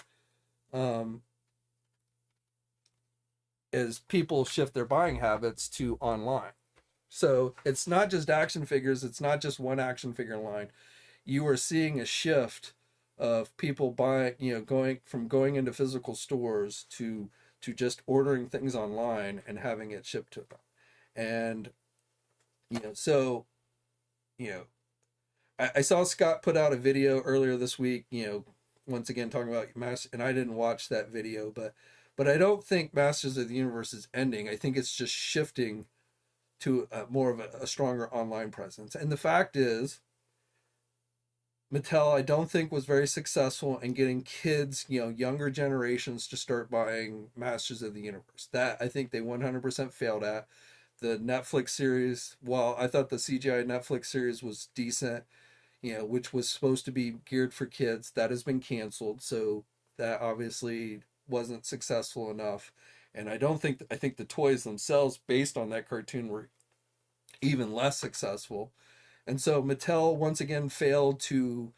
as people shift their buying habits to online. So it's not just action figures, it's not just one action figure line. You are seeing a shift of people buying, going into physical stores to just ordering things online and having it shipped to them. And so I saw Scott put out a video earlier this week, once again talking about Mass, and I didn't watch that video, but I don't think Masters of the Universe is ending. I think it's just shifting to more of a stronger online presence. And the fact is, Mattel, I don't think, was very successful in getting kids, younger generations to start buying Masters of the Universe. That I think they 100% failed at. The Netflix series, while I thought the CGI Netflix series was decent, which was supposed to be geared for kids, that has been canceled. So that obviously wasn't successful enough. And I think the toys themselves based on that cartoon were even less successful. And so Mattel once again failed to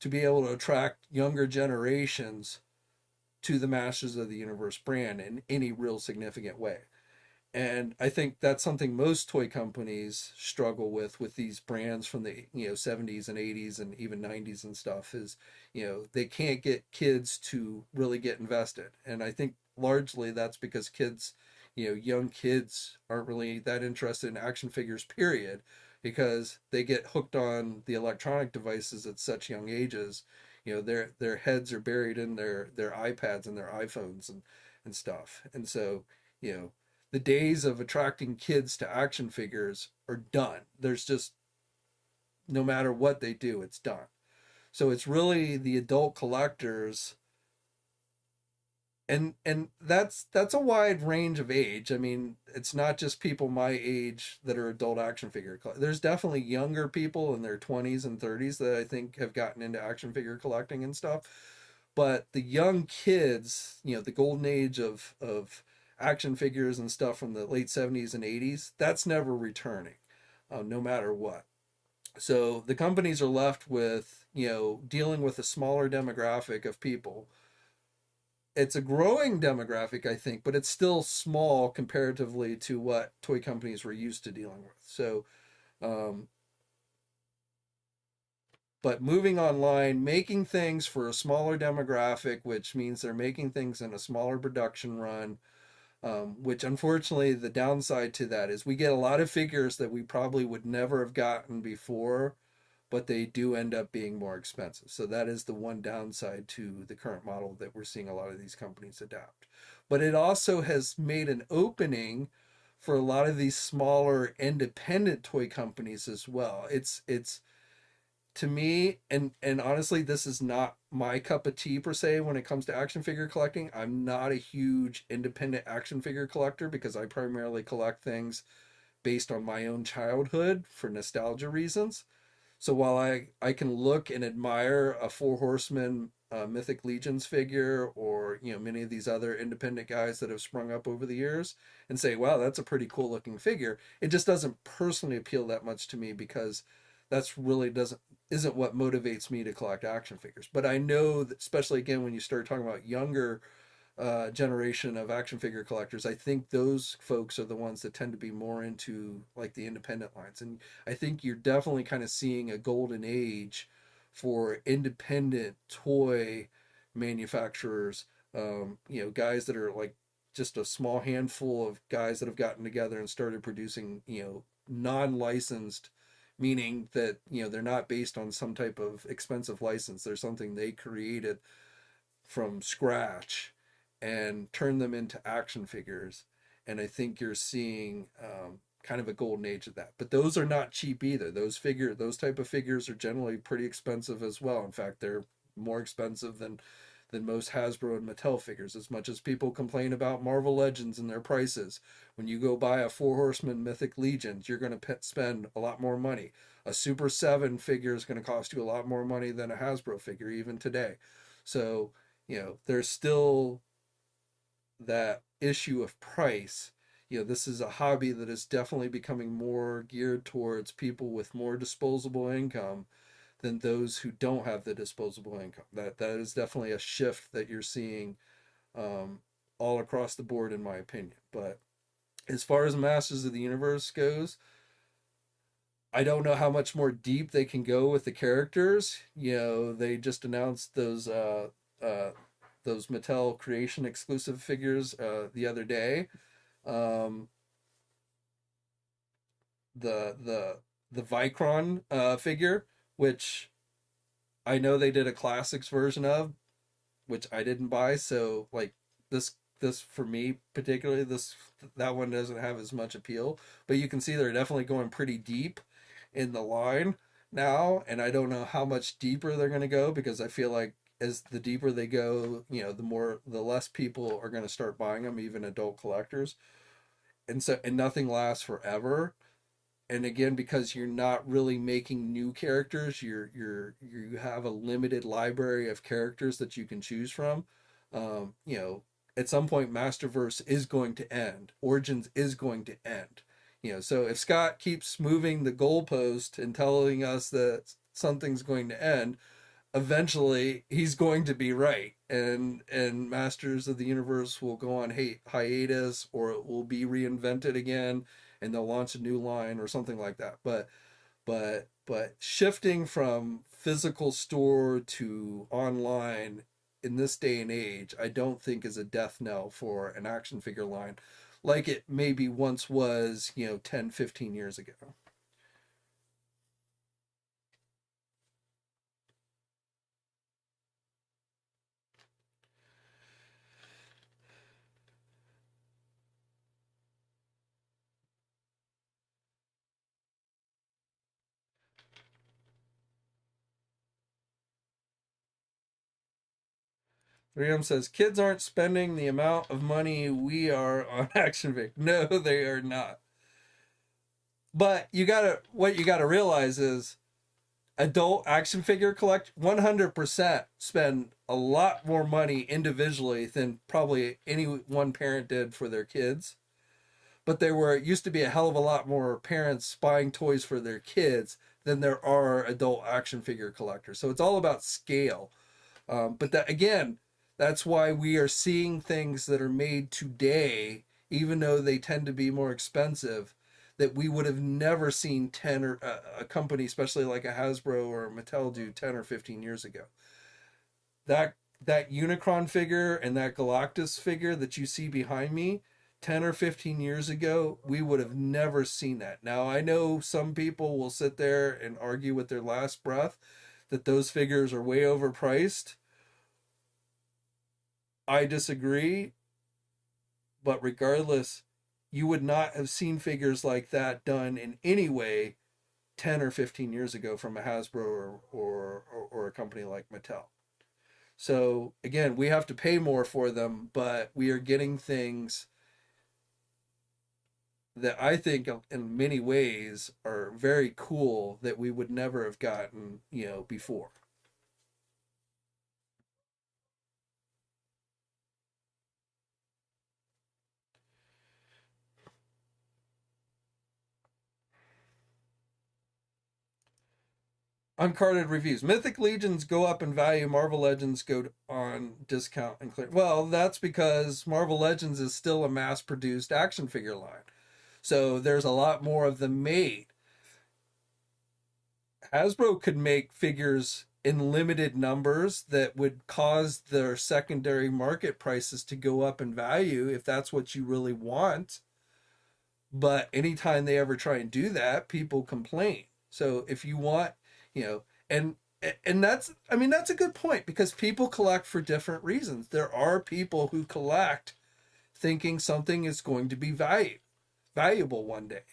be able to attract younger generations to the Masters of the Universe brand in any real significant way. And I think that's something most toy companies struggle with these brands from the 70s and 80s and even 90s and stuff, is they can't get kids to really get invested. And I think largely that's because kids, young kids aren't really that interested in action figures, period, because they get hooked on the electronic devices at such young ages. Their heads are buried in their iPads and their iPhones and stuff. And so, the days of attracting kids to action figures are done. There's just, no matter what they do, it's done. So it's really the adult collectors and that's a wide range of age. I mean, it's not just people my age that are adult action figure there's definitely younger people in their 20s and 30s that I think have gotten into action figure collecting and stuff. But the young kids, the golden age of action figures and stuff from the late 70s and 80s, that's never returning, no matter what. So the companies are left with, dealing with a smaller demographic of people. It's a growing demographic, I think, but it's still small comparatively to what toy companies were used to dealing with. So, um, but moving online, making things for a smaller demographic, which means they're making things in a smaller production run, which unfortunately the downside to that is we get a lot of figures that we probably would never have gotten before, but they do end up being more expensive. So that is the one downside to the current model that we're seeing a lot of these companies adapt. But it also has made an opening for a lot of these smaller independent toy companies as well. It's to me, and honestly, this is not my cup of tea per se when it comes to action figure collecting. I'm not a huge independent action figure collector because I primarily collect things based on my own childhood for nostalgia reasons. So while I can look and admire a Four Horsemen Mythic Legions figure, or many of these other independent guys that have sprung up over the years, and say, wow, that's a pretty cool looking figure, it just doesn't personally appeal that much to me because that's really doesn't isn't what motivates me to collect action figures. But I know that, especially again when you start talking about younger generation of action figure collectors, I think those folks are the ones that tend to be more into like the independent lines. And I think you're definitely kind of seeing a golden age for independent toy manufacturers. Guys that are like just a small handful of guys that have gotten together and started producing, non-licensed, meaning that, they're not based on some type of expensive license. There's something they created from scratch and turn them into action figures. And I think you're seeing kind of a golden age of that. But those are not cheap either. Those type of figures are generally pretty expensive as well. In fact, they're more expensive than most Hasbro and Mattel figures. As much as people complain about Marvel Legends and their prices, when you go buy a Four Horsemen Mythic Legions, you're going to spend a lot more money. A Super 7 figure is going to cost you a lot more money than a Hasbro figure even today. So there's still that issue of price. This is a hobby that is definitely becoming more geared towards people with more disposable income than those who don't have the disposable income. That is definitely a shift that you're seeing all across the board, in my opinion. But as far as Masters of the Universe goes, I don't know how much more deep they can go with the characters. They just announced those Mattel Creation exclusive figures the other day. Um, the Vicron figure, which I know they did a classics version of, which I didn't buy. So like this for me particularly, that one doesn't have as much appeal. But you can see they're definitely going pretty deep in the line now, and I don't know how much deeper they're going to go because I feel like as the deeper they go, the less people are going to start buying them, even adult collectors. And nothing lasts forever. And again, because you're not really making new characters, you have a limited library of characters that you can choose from. Um, you know, at some point, Masterverse is going to end. Origins is going to end. So if Scott keeps moving the goalpost and telling us that something's going to end, eventually he's going to be right, and Masters of the Universe will go on hiatus, or it will be reinvented again, and they'll launch a new line or something like that. But shifting from physical store to online in this day and age, I don't think is a death knell for an action figure line like it maybe once was, 10, 15 years ago. 3M says kids aren't spending the amount of money we are on action figures. No, they are not. But what you gotta realize is adult action figure collect 100% spend a lot more money individually than probably any one parent did for their kids. But it used to be a hell of a lot more parents buying toys for their kids than there are adult action figure collectors. So it's all about scale. But that again, that's why we are seeing things that are made today, even though they tend to be more expensive, that we would have never seen 10 or a company, especially like a Hasbro or a Mattel, do 10 or 15 years ago. That Unicron figure and that Galactus figure that you see behind me, 10 or 15 years ago, we would have never seen that. Now, I know some people will sit there and argue with their last breath that those figures are way overpriced. I disagree, but regardless, you would not have seen figures like that done in any way 10 or 15 years ago from a Hasbro or a company like Mattel. So again, we have to pay more for them, but we are getting things that I think in many ways are very cool that we would never have gotten, before. Uncarded reviews. Mythic Legions go up in value. Marvel Legends go on discount and clear. Well, that's because Marvel Legends is still a mass-produced action figure line. So there's a lot more of them made. Hasbro could make figures in limited numbers that would cause their secondary market prices to go up in value if that's what you really want. But anytime they ever try and do that, people complain. So if you want, you know, and that's, I mean, that's a good point because people collect for different reasons. There are people who collect thinking something is going to be valuable one day.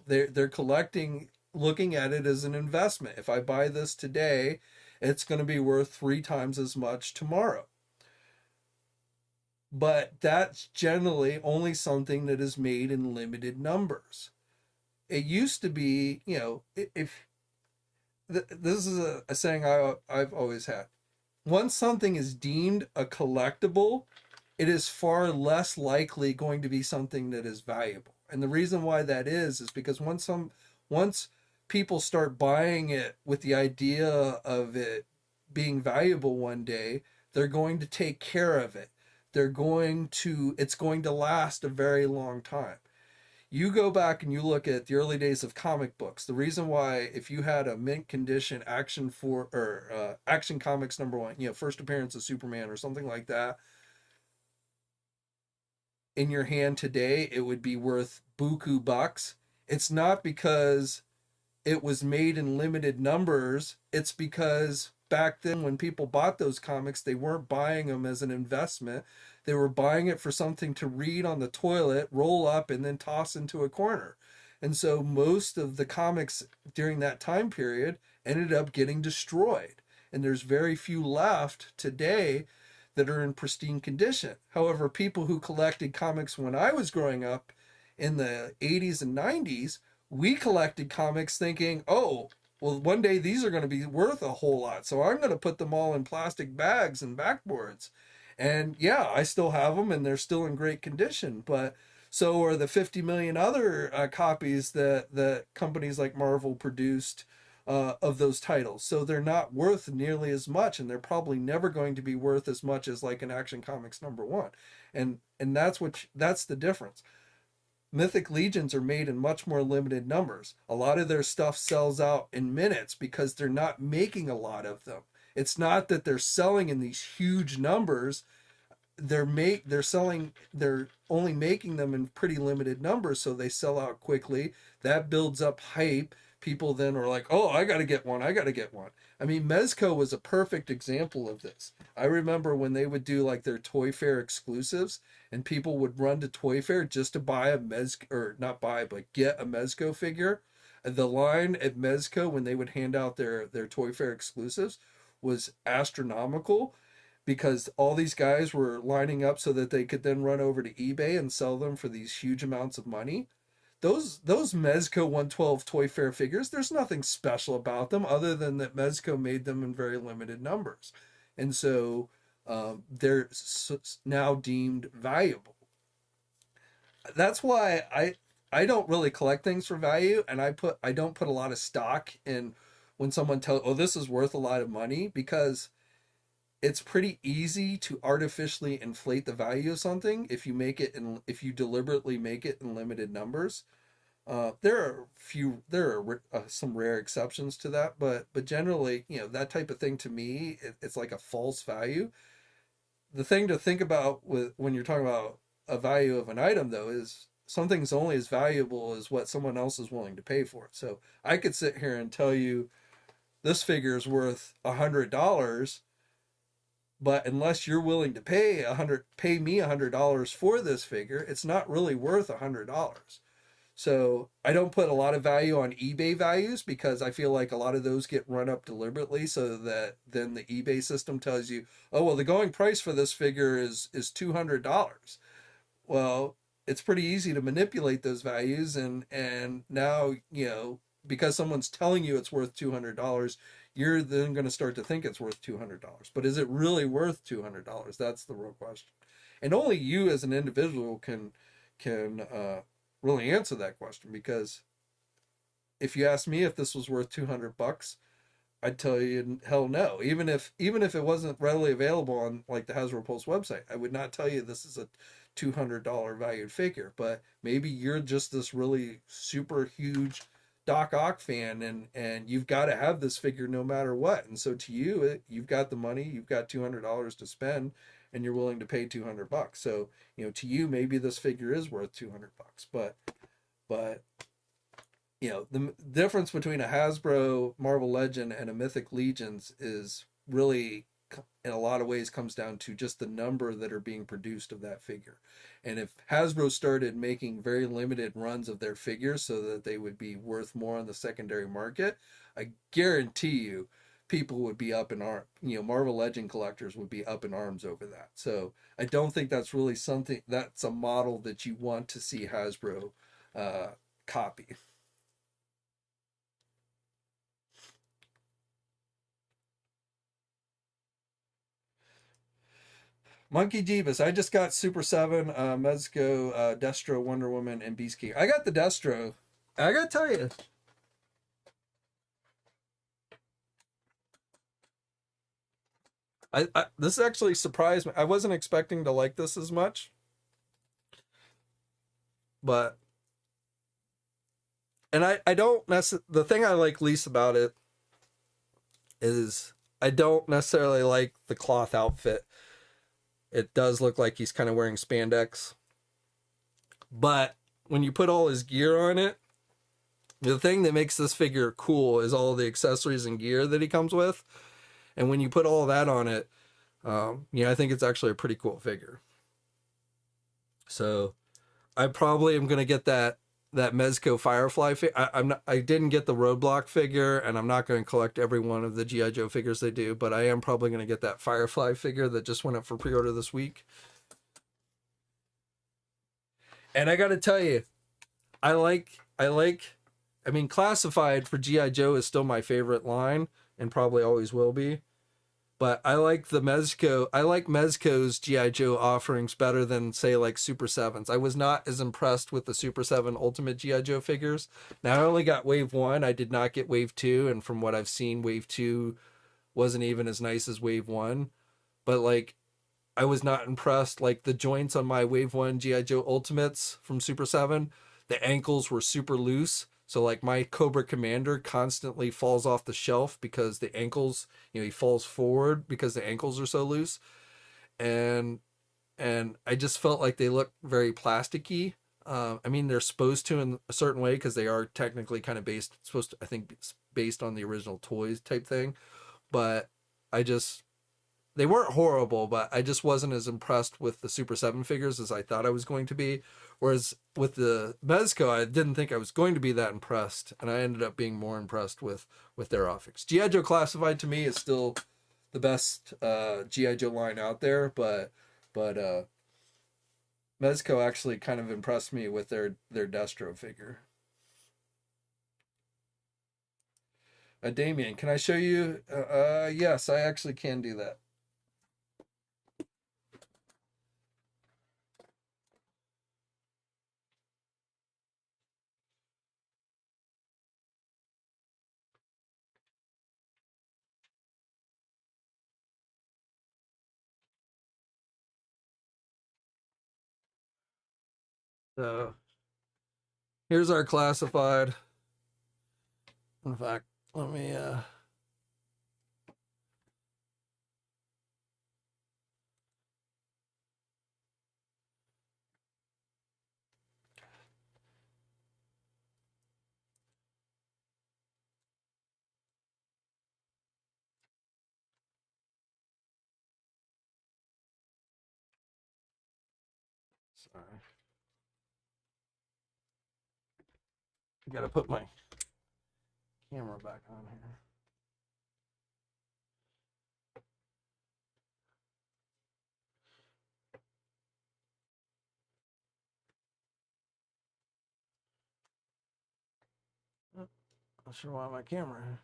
They're collecting, looking at it as an investment. If I buy this today, it's going to be worth 3 times as much tomorrow. But that's generally only something that is made in limited numbers. It used to be, if this is a saying I've always had. Once something is deemed a collectible, it is far less likely going to be something that is valuable. And the reason why that is because once people start buying it with the idea of it being valuable one day, they're going to take care of it. It's going to last a very long time. You go back and you look at the early days of comic books. The reason why, if you had a mint condition Action Comics #1, first appearance of Superman or something like that, in your hand today, it would be worth buku bucks. It's not because it was made in limited numbers. It's because back then when people bought those comics, they weren't buying them as an investment. They were buying it for something to read on the toilet, roll up, and then toss into a corner. And so most of the comics during that time period ended up getting destroyed. And there's very few left today that are in pristine condition. However, people who collected comics when I was growing up in the 80s and 90s, we collected comics thinking, oh, well, one day these are going to be worth a whole lot. So I'm going to put them all in plastic bags and backboards. And yeah, I still have them and they're still in great condition. But so are the 50 million other copies that companies like Marvel produced of those titles. So they're not worth nearly as much, and they're probably never going to be worth as much as like an Action Comics #1. And that's the difference. Mythic Legions are made in much more limited numbers. A lot of their stuff sells out in minutes because they're not making a lot of them. It's not that they're selling in these huge numbers. They're only making them in pretty limited numbers, so they sell out quickly. That builds up hype. People then are like, oh, I got to get one. I got to get one. I mean, Mezco was a perfect example of this. I remember when they would do like their Toy Fair exclusives and people would run to Toy Fair just to buy a Mezco, or not buy, but get a Mezco figure. The line at Mezco when they would hand out their Toy Fair exclusives was astronomical. because all these guys were lining up so that they could then run over to eBay and sell them for these huge amounts of money. Those Mezco 112 Toy Fair figures, there's nothing special about them other than that Mezco made them in very limited numbers, and so they're now deemed valuable. That's why I don't really collect things for value, and I don't put a lot of stock in when someone tells, oh, this is worth a lot of money, because it's pretty easy to artificially inflate the value of something if if you deliberately make it in limited numbers. There are some rare exceptions to that, but generally, that type of thing, to me, it's like a false value. The thing to think about when you're talking about a value of an item, though, is something's only as valuable as what someone else is willing to pay for it. So I could sit here and tell you this figure is worth $100, but unless you're willing to pay me $100 for this figure, it's not really worth $100. So I don't put a lot of value on eBay values, because I feel like a lot of those get run up deliberately so that then the eBay system tells you, oh, well, the going price for this figure is $200. Well, it's pretty easy to manipulate those values, and now, because someone's telling you it's worth $200, you're then going to start to think it's worth $200. But is it really worth $200? That's the real question. And only you as an individual can really answer that question, because if you asked me if this was worth $200, I'd tell you hell no. Even if it wasn't readily available on like the Hasbro Pulse website, I would not tell you this is a $200 valued figure. But maybe you're just this really super huge Doc Ock fan, and you've got to have this figure no matter what. And so to you, you've got the money, you've got $200 to spend, and you're willing to pay $200. So, to you, maybe this figure is worth $200. But the difference between a Hasbro Marvel Legend and a Mythic Legions is really, in a lot of ways, comes down to just the number that are being produced of that figure. And if Hasbro started making very limited runs of their figures so that they would be worth more on the secondary market, I guarantee you people would be up in arms. Marvel Legend collectors would be up in arms over that. So I don't think that's really something that's a model that you want to see Hasbro copy. Monkey Jeebus, I just got Super 7, Mezco, Destro, Wonder Woman, and Beast King. I got the Destro. I gotta tell you, this actually surprised me. I wasn't expecting to like this as much, but I don't the thing I like least about it is I don't necessarily like the cloth outfit. It does look like he's kind of wearing spandex, but when you put all his gear on it, the thing that makes this figure cool is all the accessories and gear that he comes with. And when you put all that on it, I think it's actually a pretty cool figure. So I probably am going to get that Mezco Firefly figure. I didn't get the Roadblock figure, and I'm not going to collect every one of the G.I. Joe figures they do, but I am probably going to get that Firefly figure that just went up for pre-order this week. And I got to tell you, Classified for G.I. Joe is still my favorite line, and probably always will be. But I like Mezco's G.I. Joe offerings better than, say, like Super 7s. I was not as impressed with the Super 7 Ultimate G.I. Joe figures. Now, I only got Wave 1. I did not get Wave 2. And from what I've seen, Wave 2 wasn't even as nice as Wave 1. But, I was not impressed. The joints on my Wave 1 G.I. Joe Ultimates from Super 7, the ankles were super loose. So my Cobra Commander constantly falls off the shelf because the ankles, he falls forward because the ankles are so loose. And I just felt like they look very plasticky. They're supposed to in a certain way because they are technically kind of based on the original toys type thing. But they weren't horrible, but I just wasn't as impressed with the Super 7 figures as I thought I was going to be. Whereas with the Mezco, I didn't think I was going to be that impressed, and I ended up being more impressed with their offerings. G.I. Joe Classified to me is still the best GI Joe line out there, but Mezco actually kind of impressed me with their Destro figure. Damien, can I show you? Yes, I actually can do that. So here's our classified. In fact, let me sorry. I gotta put my camera back on here. Oh, not sure why my camera.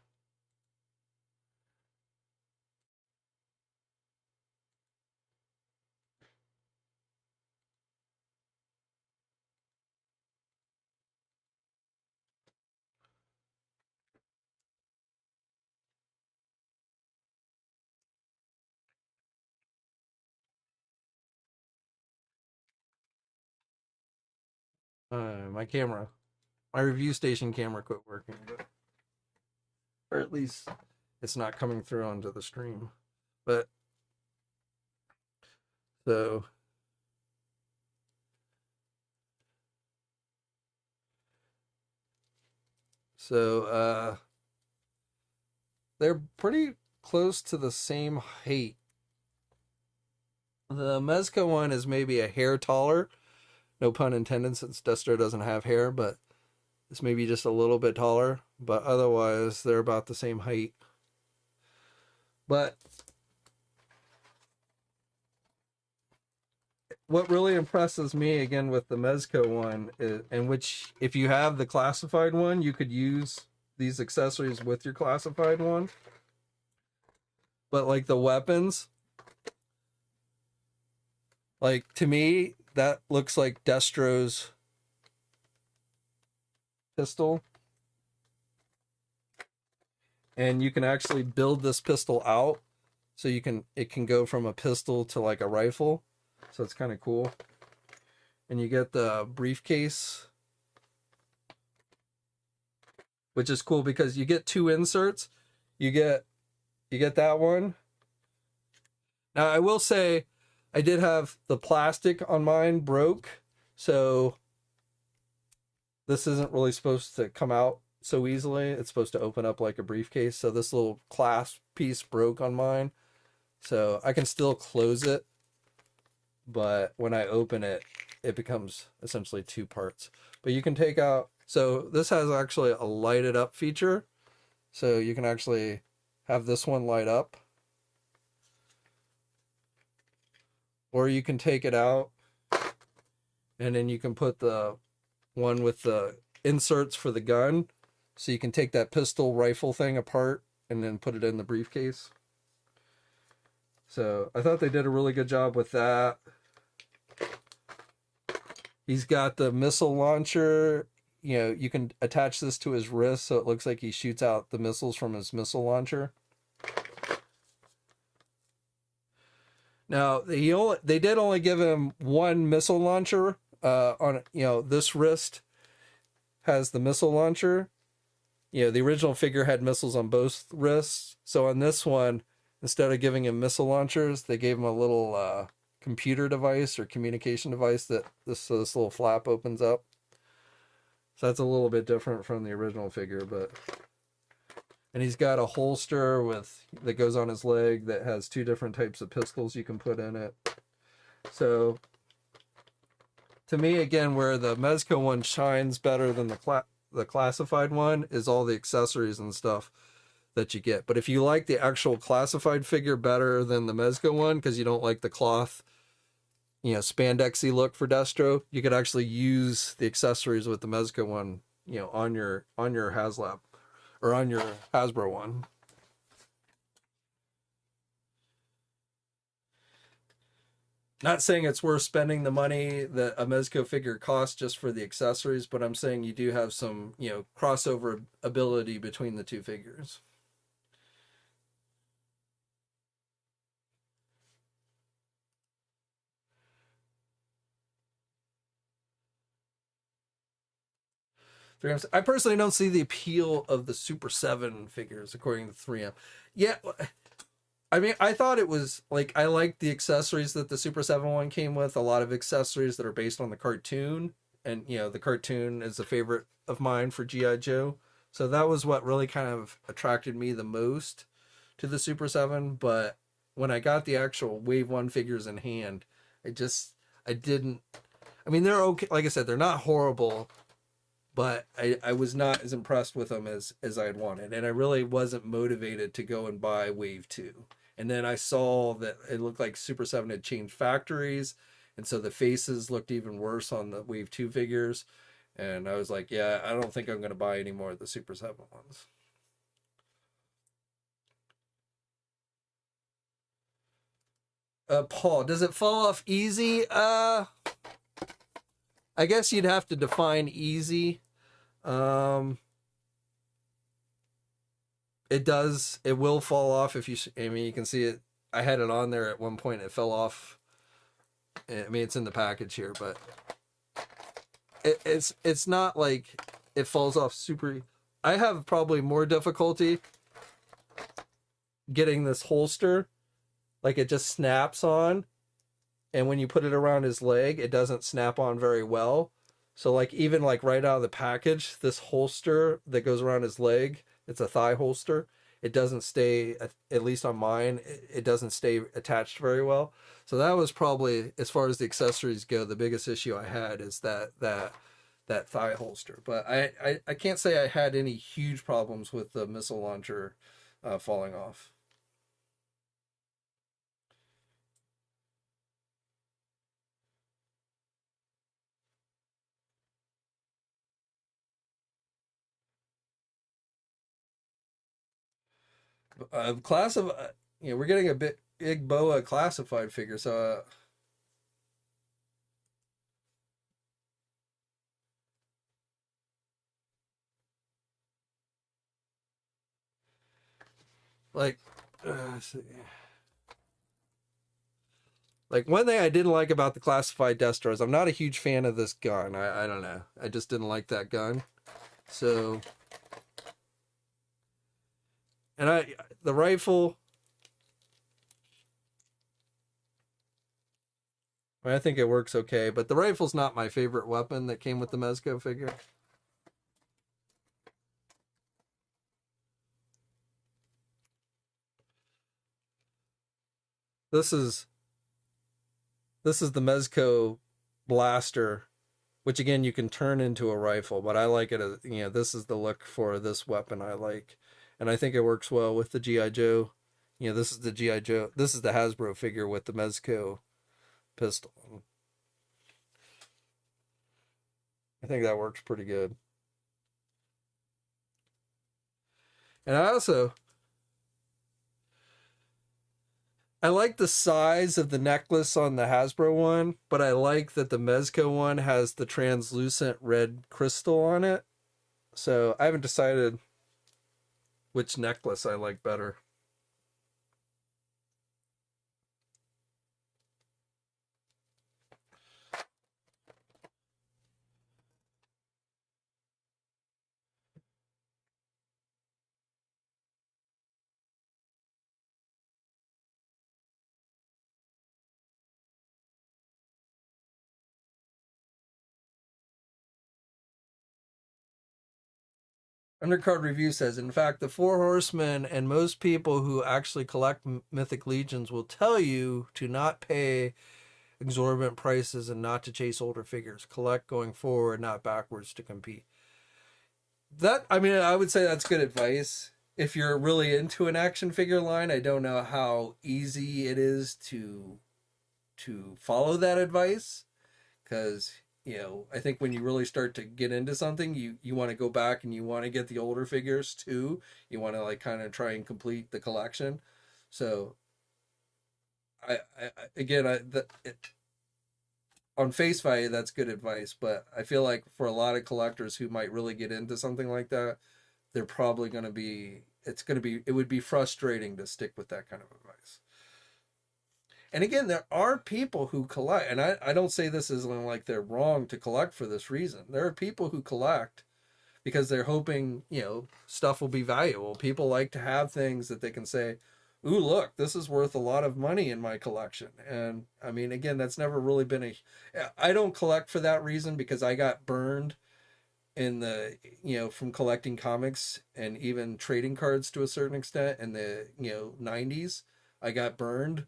My review station camera quit working, but, or at least it's not coming through onto the stream. But so they're pretty close to the same height. The Mezco one is maybe a hair taller, no pun intended, since Destro doesn't have hair, but it's maybe just a little bit taller, but otherwise they're about the same height. But what really impresses me again with the Mezco one is, and which if you have the classified one, you could use these accessories with your classified one. But like the weapons, like to me, that looks like Destro's pistol. And you can actually build this pistol out, so it can go from a pistol to like a rifle. So it's kind of cool. And you get the briefcase, which is cool because you get two inserts. You get that one. Now I will say I did have the plastic on mine broke, so this isn't really supposed to come out so easily. It's supposed to open up like a briefcase. So this little clasp piece broke on mine. So I can still close it, but when I open it, it becomes essentially two parts. But you can take out, so this has actually a lighted up feature. So you can actually have this one light up. Or you can take it out and then you can put the one with the inserts for the gun. So you can take that pistol rifle thing apart and then put it in the briefcase. So I thought they did a really good job with that. He's got the missile launcher. You know, you can attach this to his wrist so it looks like he shoots out the missiles from his missile launcher. Now, they did only give him one missile launcher on, you know, this wrist has the missile launcher. You know, the original figure had missiles on both wrists. So on this one, instead of giving him missile launchers, they gave him a little computer device or communication device that this little flap opens up. So that's a little bit different from the original figure, but... And he's got a holster that goes on his leg that has two different types of pistols you can put in it. So, to me, again, where the Mezco one shines better than the classified one is all the accessories and stuff. that you get. But if you like the actual classified figure better than the Mezco one, because you don't like the cloth, you know, spandexy look for Destro, you could actually use the accessories with the Mezco one, you know, on your Haslab or on your Hasbro one. Not saying it's worth spending the money that a Mezco figure costs just for the accessories, but I'm saying you do have some, you know, crossover ability between the two figures. I personally don't see the appeal of the Super 7 figures, according to 3M. Yeah, I mean, I thought it was, like, I liked the accessories that the Super 7 one came with, a lot of accessories that are based on the cartoon. And, you know, the cartoon is a favorite of mine for G.I. Joe. So that was what really kind of attracted me the most to the Super 7. But when I got the actual Wave 1 figures in hand, I didn't, I mean, they're okay. Like I said, they're not horrible, but I was not as impressed with them as I had wanted. And I really wasn't motivated to go and buy Wave 2. And then I saw that it looked like Super 7 had changed factories. And so the faces looked even worse on the Wave 2 figures. And I was like, yeah, I don't think I'm going to buy any more of the Super 7 ones. Paul, does it fall off easy? I guess you'd have to define easy. It does. It will fall off if you. I mean, you can see it. I had it on there at one point. It fell off. I mean, it's in the package here, but it's not like it falls off super. I have probably more difficulty getting this holster. Like, it just snaps on, and when you put it around his leg, it doesn't snap on very well. So, like, even like right out of the package, this holster that goes around his leg, it's a thigh holster. It doesn't stay, at least on mine, it doesn't stay attached very well. So that was probably, as far as the accessories go, the biggest issue I had is that thigh holster. But I can't say I had any huge problems with the missile launcher falling off. Class of, you know, we're getting a big boa classified figure, so like, like one thing I didn't like about the classified Destro is I'm not a huge fan of this gun. I don't know. I just didn't like that gun. So, and the rifle, I think it works okay, but the rifle's not my favorite weapon that came with the Mezco figure. This is the Mezco blaster, which again you can turn into a rifle, but I like it as, you know, this is the look for this weapon I like, and I think it works well with the GI Joe. You know, this is the GI Joe. This is the Hasbro figure with the Mezco pistol. I think that works pretty good. And I like the size of the necklace on the Hasbro one, but I like that the Mezco one has the translucent red crystal on it. So I haven't decided which necklace I like better. Undercard Review says, in fact, the Four Horsemen and most people who actually collect Mythic Legions will tell you to not pay exorbitant prices and not to chase older figures. Collect going forward, not backwards to compete. That, I mean, I would say that's good advice. if you're really into an action figure line, I don't know how easy it is to follow that advice, because I think when you really start to get into something, you want to go back and you want to get the older figures too. You want to like kind of try and complete the collection. So again, on face value, that's good advice, but I feel like for a lot of collectors who might really get into something like that, they're probably going to be it would be frustrating to stick with that kind of advice. And again, there are people who collect, and I don't say this as like they're wrong to collect for this reason. There are people who collect because they're hoping, stuff will be valuable. People like to have things that they can say, ooh, look, this is worth a lot of money in my collection. And I mean, again, that's never really been I don't collect for that reason, because I got burned in the, from collecting comics and even trading cards to a certain extent in the, 90s. I got burned.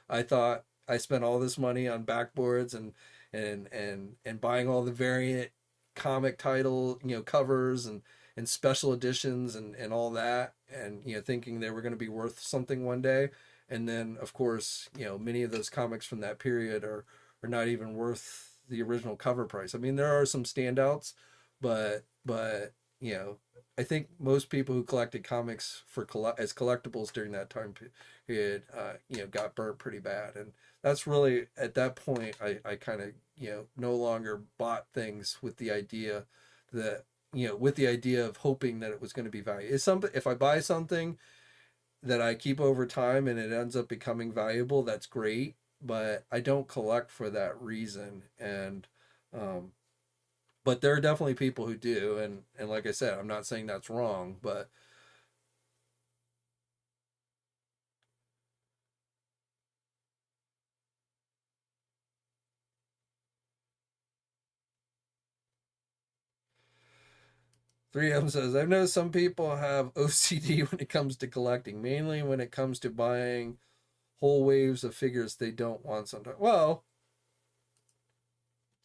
I thought I spent all this money on backboards and buying all the variant comic title, covers and special editions and all that, and thinking they were going to be worth something one day. And then of course, many of those comics from that period are not even worth the original cover price. I mean, there are some standouts, but I think most people who collected comics as collectibles during that time period, got burnt pretty bad. And that's really, at that point, I kind of, no longer bought things with the idea that, with the idea of hoping that it was going to be valuable. If I buy something that I keep over time and it ends up becoming valuable, that's great. But I don't collect for that reason. And, but there are definitely people who do. And like I said, I'm not saying that's wrong, but 3M says, I've noticed some people have OCD when it comes to collecting, mainly when it comes to buying whole waves of figures they don't want sometimes. Well,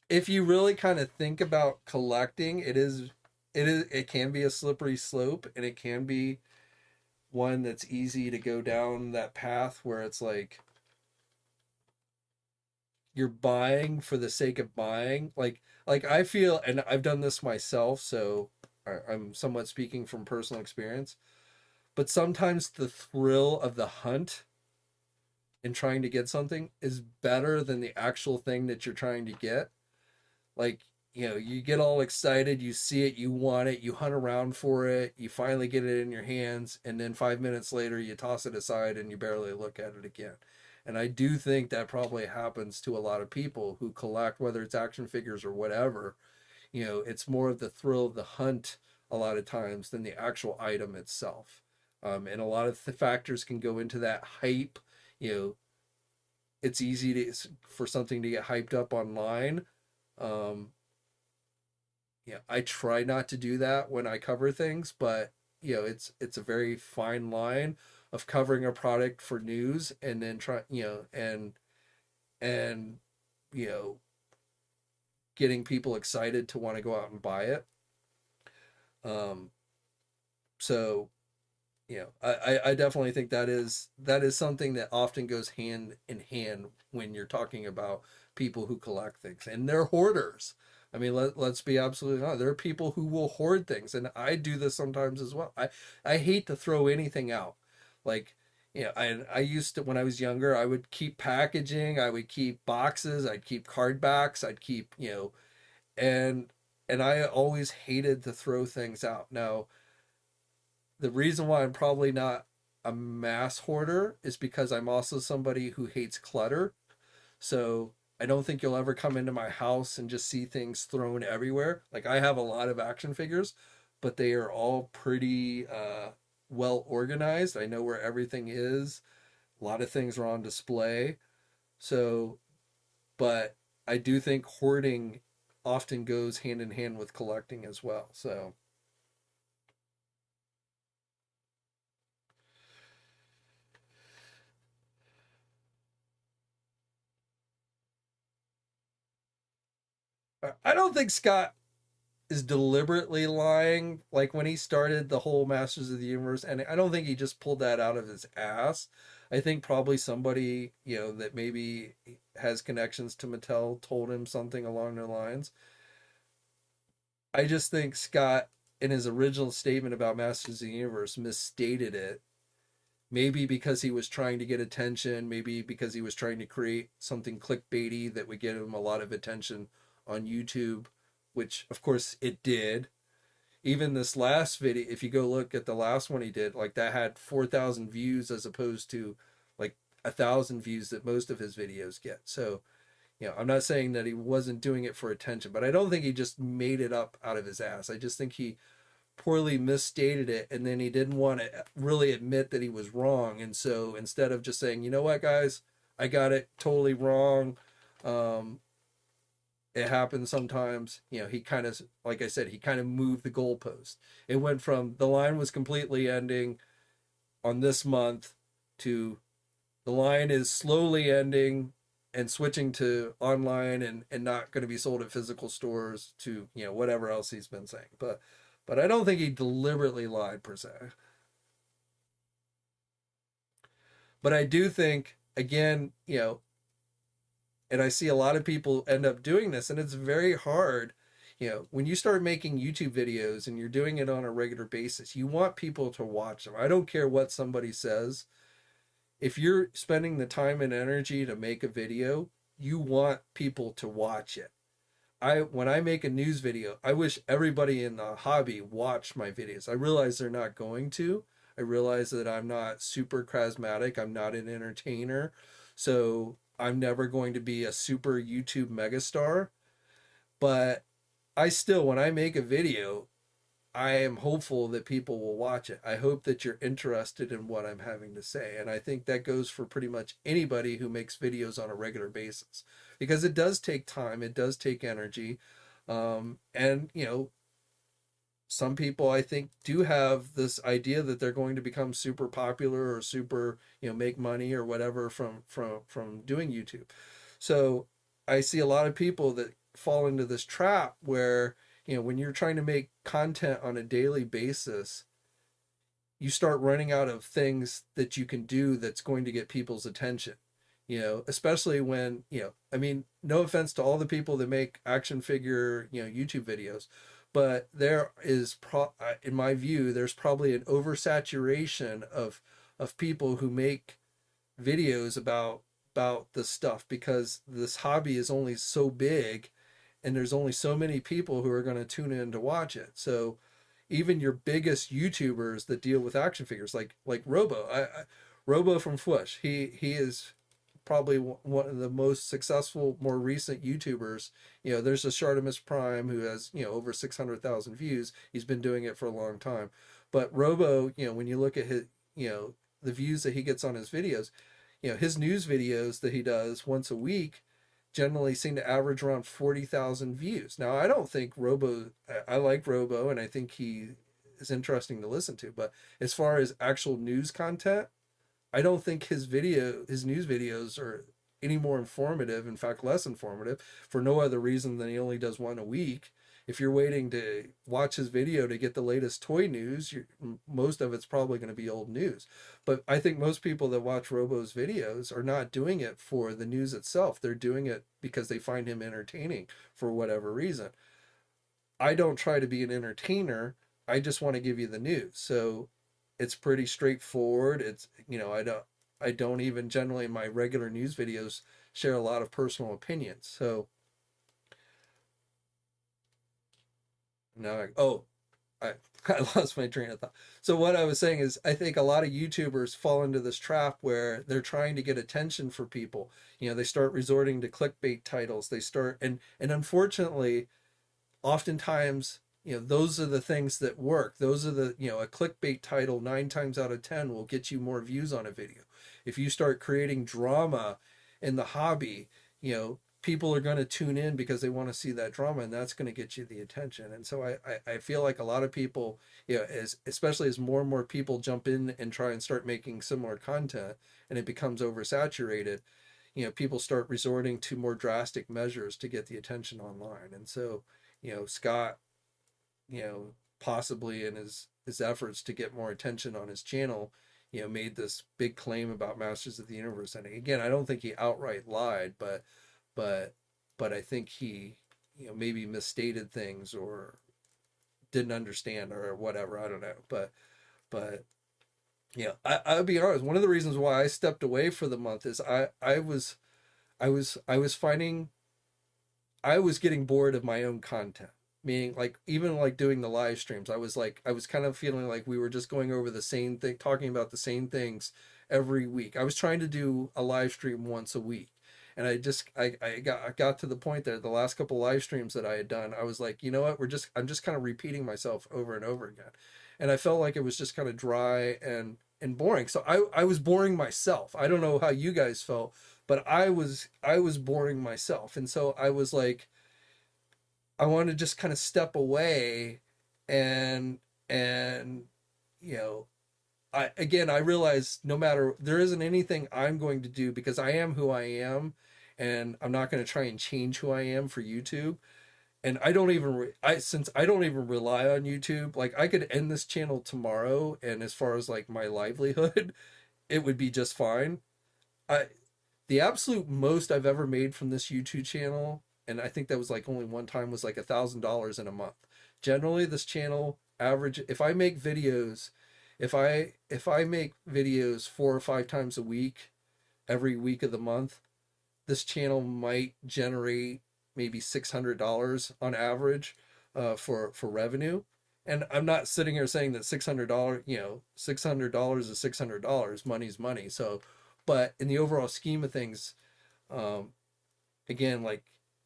if you really kind of think about collecting, it can be a slippery slope, and it can be one that's easy to go down that path where it's like you're buying for the sake of buying. Like I feel, and I've done this myself, so I'm somewhat speaking from personal experience, but sometimes the thrill of the hunt in trying to get something is better than the actual thing that you're trying to get. Like, you get all excited, you see it, you want it, you hunt around for it, you finally get it in your hands, and then 5 minutes later you toss it aside and you barely look at it again. And I do think that probably happens to a lot of people who collect, whether it's action figures or whatever. It's more of the thrill of the hunt a lot of times than the actual item itself. And a lot of the factors can go into that hype. you know it's easy for something to get hyped up online. um I try not to do that when I cover things, but it's a very fine line of covering a product for news and then try and you know getting people excited to want to go out and buy it. um so I definitely think that is something that often goes hand in hand when you're talking about people who collect things, and they're hoarders. I mean, let's be absolutely honest. There are people who will hoard things, and I do this sometimes as well. I hate to throw anything out. Like, I used to, when I was younger, I would keep packaging, I would keep boxes, I'd keep card backs, I'd keep, and I always hated to throw things out. Now, the reason why I'm probably not a mass hoarder is because I'm also somebody who hates clutter. So I don't think you'll ever come into my house and just see things thrown everywhere. Like, I have a lot of action figures, but they are all pretty well organized. I know where everything is. A lot of things are on display. So, but I do think hoarding often goes hand in hand with collecting as well. So I don't think Scott is deliberately lying, like when he started the whole Masters of the Universe, and I don't think he just pulled that out of his ass. I think probably somebody, that maybe has connections to Mattel told him something along their lines. I just think Scott, in his original statement about Masters of the Universe, misstated it. Maybe because he was trying to get attention, maybe because he was trying to create something clickbaity that would get him a lot of attention on YouTube, which of course it did. Even this last video, if you go look at the last one he did, like that had 4,000 views as opposed to like 1,000 views that most of his videos get. So, I'm not saying that he wasn't doing it for attention, but I don't think he just made it up out of his ass. I just think he poorly misstated it, and then he didn't want to really admit that he was wrong. And so instead of just saying, you know what, guys, I got it totally wrong, it happens sometimes, he kind of, like I said, he kind of moved the goalpost. It went from the line was completely ending on this month to the line is slowly ending and switching to online and not going to be sold at physical stores to, whatever else he's been saying. But I don't think he deliberately lied per se. But I do think, again, and I see a lot of people end up doing this, and it's very hard. When you start making YouTube videos and you're doing it on a regular basis, you want people to watch them. I don't care what somebody says. If you're spending the time and energy to make a video, you want people to watch it. When I make a news video, I wish everybody in the hobby watched my videos. I realize they're not going to. I realize that I'm not super charismatic. I'm not an entertainer. So I'm never going to be a super YouTube megastar. But I still, when I make a video, I am hopeful that people will watch it. I hope that you're interested in what I'm having to say. And I think that goes for pretty much anybody who makes videos on a regular basis, because it does take time. It does take energy. And, some people I think do have this idea that they're going to become super popular or super, make money or whatever from doing YouTube. So I see a lot of people that fall into this trap where, when you're trying to make content on a daily basis, you start running out of things that you can do that's going to get people's attention. Especially when, I mean, no offense to all the people that make action figure, YouTube videos, but there is, in my view, there's probably an oversaturation of people who make videos about this stuff, because this hobby is only so big and there's only so many people who are going to tune in to watch it. So even your biggest YouTubers that deal with action figures, like Robo, Robo from Fwoosh, he is probably one of the most successful, more recent YouTubers. There's a Shartimus Prime who has, over 600,000 views. He's been doing it for a long time. But Robo, when you look at his, the views that he gets on his videos, his news videos that he does once a week generally seem to average around 40,000 views. Now, I don't think I like Robo, and I think he is interesting to listen to. But as far as actual news content, I don't think his news videos are any more informative, in fact, less informative, for no other reason than he only does one a week. If you're waiting to watch his video to get the latest toy news, most of it's probably going to be old news. But I think most people that watch Robo's videos are not doing it for the news itself. They're doing it because they find him entertaining for whatever reason. I don't try to be an entertainer. I just want to give you the news. So it's pretty straightforward. It's, I don't even generally in my regular news videos share a lot of personal opinions. So now I I lost my train of thought. So what I was saying is, I think a lot of YouTubers fall into this trap where they're trying to get attention for people. They start resorting to clickbait titles. They start, and unfortunately, oftentimes, those are the things that work. Those are the, a clickbait title 9 times out of 10 will get you more views on a video. If you start creating drama in the hobby, people are going to tune in because they want to see that drama, and that's going to get you the attention. And so I feel like a lot of people, especially as more and more people jump in and try and start making similar content and it becomes oversaturated, people start resorting to more drastic measures to get the attention online. And so, Scott, possibly in his efforts to get more attention on his channel, made this big claim about Masters of the Universe. And again, I don't think he outright lied, but but I think he, maybe misstated things or didn't understand or whatever. I don't know. But I'll be honest. One of the reasons why I stepped away for the month is I was finding I was getting bored of my own content. Meaning, like, even like doing the live streams, I was kind of feeling like we were just going over the same thing, talking about the same things every week. I was trying to do a live stream once a week. And I got to the point that the last couple live streams that I had done, I was like, you know what, I'm just kind of repeating myself over and over again. And I felt like it was just kind of dry and boring. So I was boring myself. I don't know how you guys felt, but I was boring myself. And so I was like, I want to just kind of step away and you know, I realize no matter, there isn't anything I'm going to do because I am who I am, and I'm not going to try and change who I am for YouTube. And I don't even since I don't even rely on YouTube, like I could end this channel tomorrow, and as far as like my livelihood, it would be just fine. I The absolute most I've ever made from this YouTube channel, and I think that was like only one time, was like $1,000 in a month. Generally, this channel average, if I make videos, if I make videos 4 or 5 times a week, every week of the month, this channel might generate maybe $600 on average for revenue. And I'm not sitting here saying that $600, $600 is $600. Money's money. So, but in the overall scheme of things, um, again, like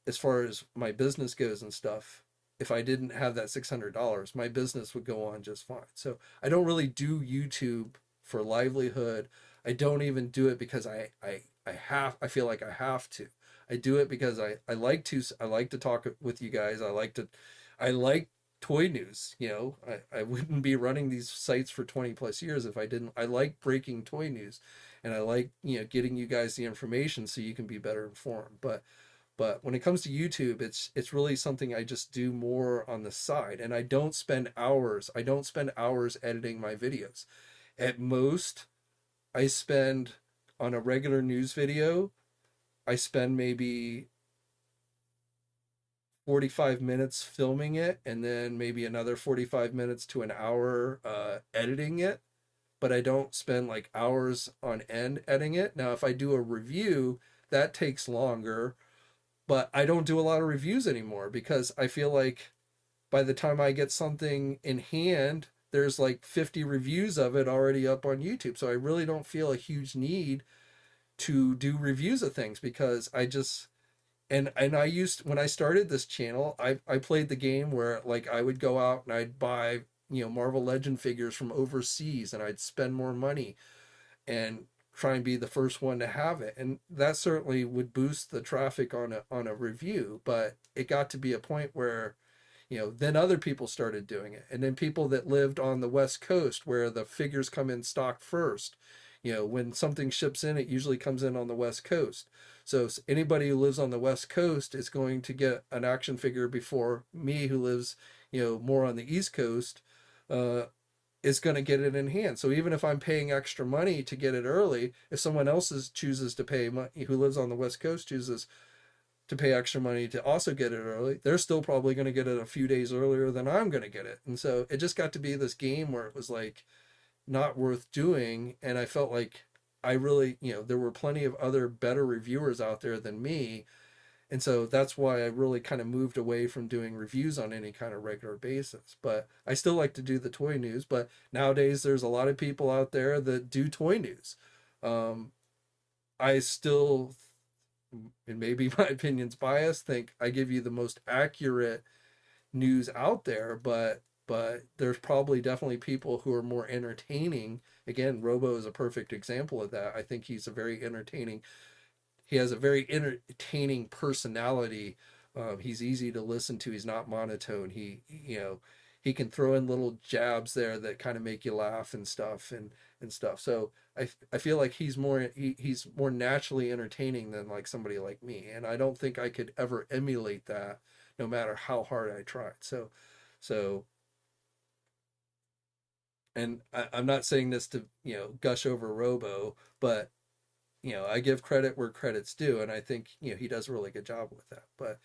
as far as my business goes and stuff, if I didn't have that $600, my business would go on just fine. So I don't really do YouTube for livelihood. I don't even do it because I feel like I have to. I do it because I like to talk with you guys. I like toy news. I wouldn't be running these sites for 20 plus years if I didn't. I like breaking toy news, and I like, getting you guys the information so you can be better informed. But when it comes to YouTube, it's really something I just do more on the side, and I don't spend hours. I don't spend hours editing my videos. At most, I spend, on a regular news video, I spend maybe 45 minutes filming it, and then maybe another 45 minutes to an hour editing it. But I don't spend like hours on end editing it. Now, if I do a review, that takes longer, but I don't do a lot of reviews anymore because I feel like by the time I get something in hand, there's like 50 reviews of it already up on YouTube. So I really don't feel a huge need to do reviews of things because I just, and I used, when I started this channel, I played the game where like I would go out and I'd buy, Marvel Legend figures from overseas, and I'd spend more money and try and be the first one to have it. And that certainly would boost the traffic on a review, but it got to be a point where, then other people started doing it. And then people that lived on the West Coast where the figures come in stock first, when something ships in, it usually comes in on the West Coast. So anybody who lives on the West Coast is going to get an action figure before me, who lives, more on the East Coast, uh, is going to get it in hand. So even if I'm paying extra money to get it early, if someone else chooses to pay money, who lives on the West Coast chooses to pay extra money to also get it early, they're still probably going to get it a few days earlier than I'm going to get it. And so it just got to be this game where it was like not worth doing. And I felt like I really, there were plenty of other better reviewers out there than me. And so that's why I really kind of moved away from doing reviews on any kind of regular basis. But I still like to do the toy news. But nowadays, there's a lot of people out there that do toy news. Um, I still, and maybe my opinion's biased, think I give you the most accurate news out there. But there's probably definitely people who are more entertaining. Again, Robo is a perfect example of that. I think he's a very entertaining, he has a very entertaining personality. He's easy to listen to. He's not monotone. He can throw in little jabs there that kind of make you laugh and stuff and stuff. So I feel like he's more naturally entertaining than like somebody like me. And I don't think I could ever emulate that, no matter how hard I tried. So and I'm not saying this to, gush over Robo, but, I give credit where credit's due. And I think, he does a really good job with that. But,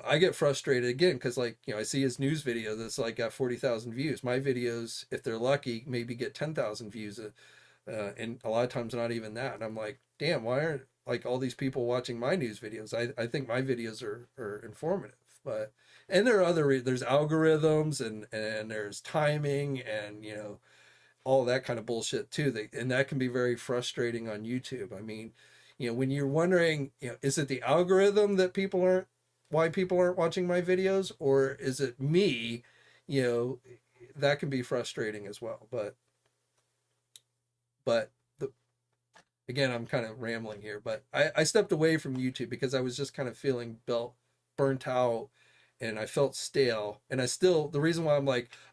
I get frustrated again because, like, I see his news video that's like got 40,000 views. My videos, if they're lucky, maybe get 10,000 views, and a lot of times not even that. And I'm like, damn, why aren't like all these people watching my news videos? I think my videos are informative, but and there are there's algorithms and there's timing and all that kind of bullshit too. And that can be very frustrating on YouTube. I mean, when you're wondering, is it the algorithm that why people aren't watching my videos, or is it me? That can be frustrating as well. But the again, I'm kind of rambling here, but I stepped away from YouTube because I was just kind of feeling burnt out, and I felt stale. And the reason why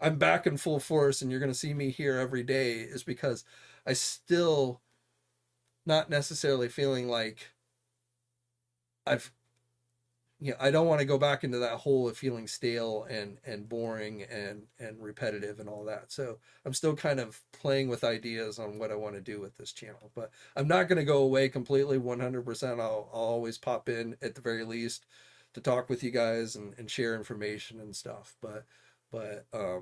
I'm back in full force and you're going to see me here every day is because I still not necessarily feeling like I've, I don't want to go back into that hole of feeling stale and boring and repetitive and all that. So I'm still kind of playing with ideas on what I want to do with this channel, but I'm not going to go away completely 100%. I'll always pop in at the very least to talk with you guys and share information and stuff. But I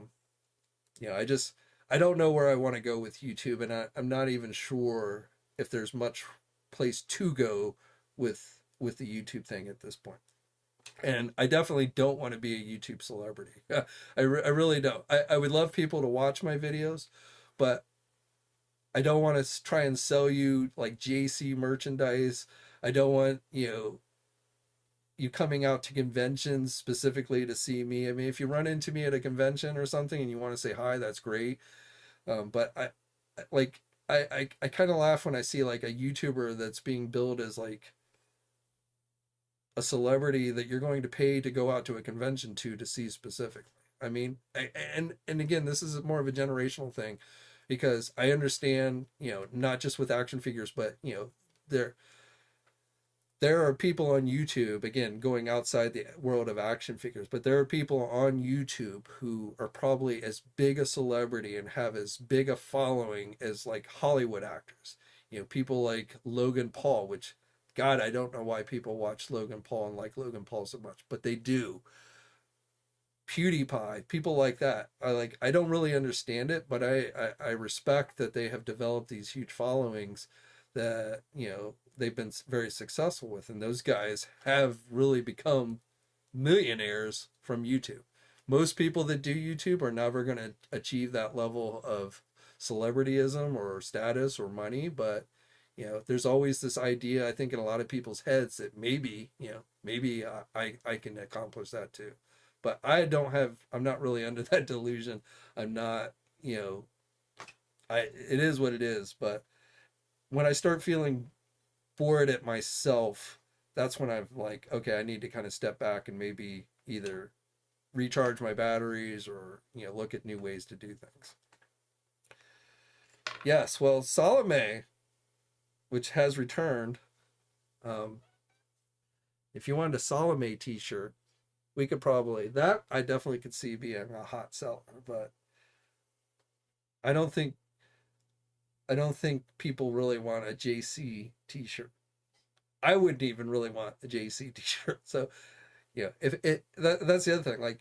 don't know where I want to go with YouTube, and I'm not even sure if there's much place to go with the YouTube thing at this point. And I definitely don't want to be a YouTube celebrity. I really don't. I would love people to watch my videos, but I don't want to try and sell you like JC merchandise. I don't want, you coming out to conventions specifically to see me. I mean, if you run into me at a convention or something and you want to say hi, that's great. But I kind of laugh when I see like a YouTuber that's being billed as like a celebrity that you're going to pay to go out to a convention to see specifically. I mean, and again, this is more of a generational thing, because I understand, not just with action figures, but there are people on YouTube, again, going outside the world of action figures, but there are people on YouTube who are probably as big a celebrity and have as big a following as like Hollywood actors. People like Logan Paul, which, God, I don't know why people watch Logan Paul and like Logan Paul so much, but they do. PewDiePie, people like that. I don't really understand it, but I respect that they have developed these huge followings that, they've been very successful with. And those guys have really become millionaires from YouTube. Most people that do YouTube are never going to achieve that level of celebrityism or status or money, but there's always this idea, I think, in a lot of people's heads that maybe I can accomplish that too. But I'm not really under that delusion. I'm not, it is what it is. But when I start feeling bored at myself, that's when I'm like, okay, I need to kind of step back and maybe either recharge my batteries or, look at new ways to do things. Yes, well, Salome, which has returned, if you wanted a Salome t-shirt, we could I definitely could see being a hot seller, but I don't think people really want a JC t-shirt. I wouldn't even really want a JC t-shirt. So, that's the other thing. Like,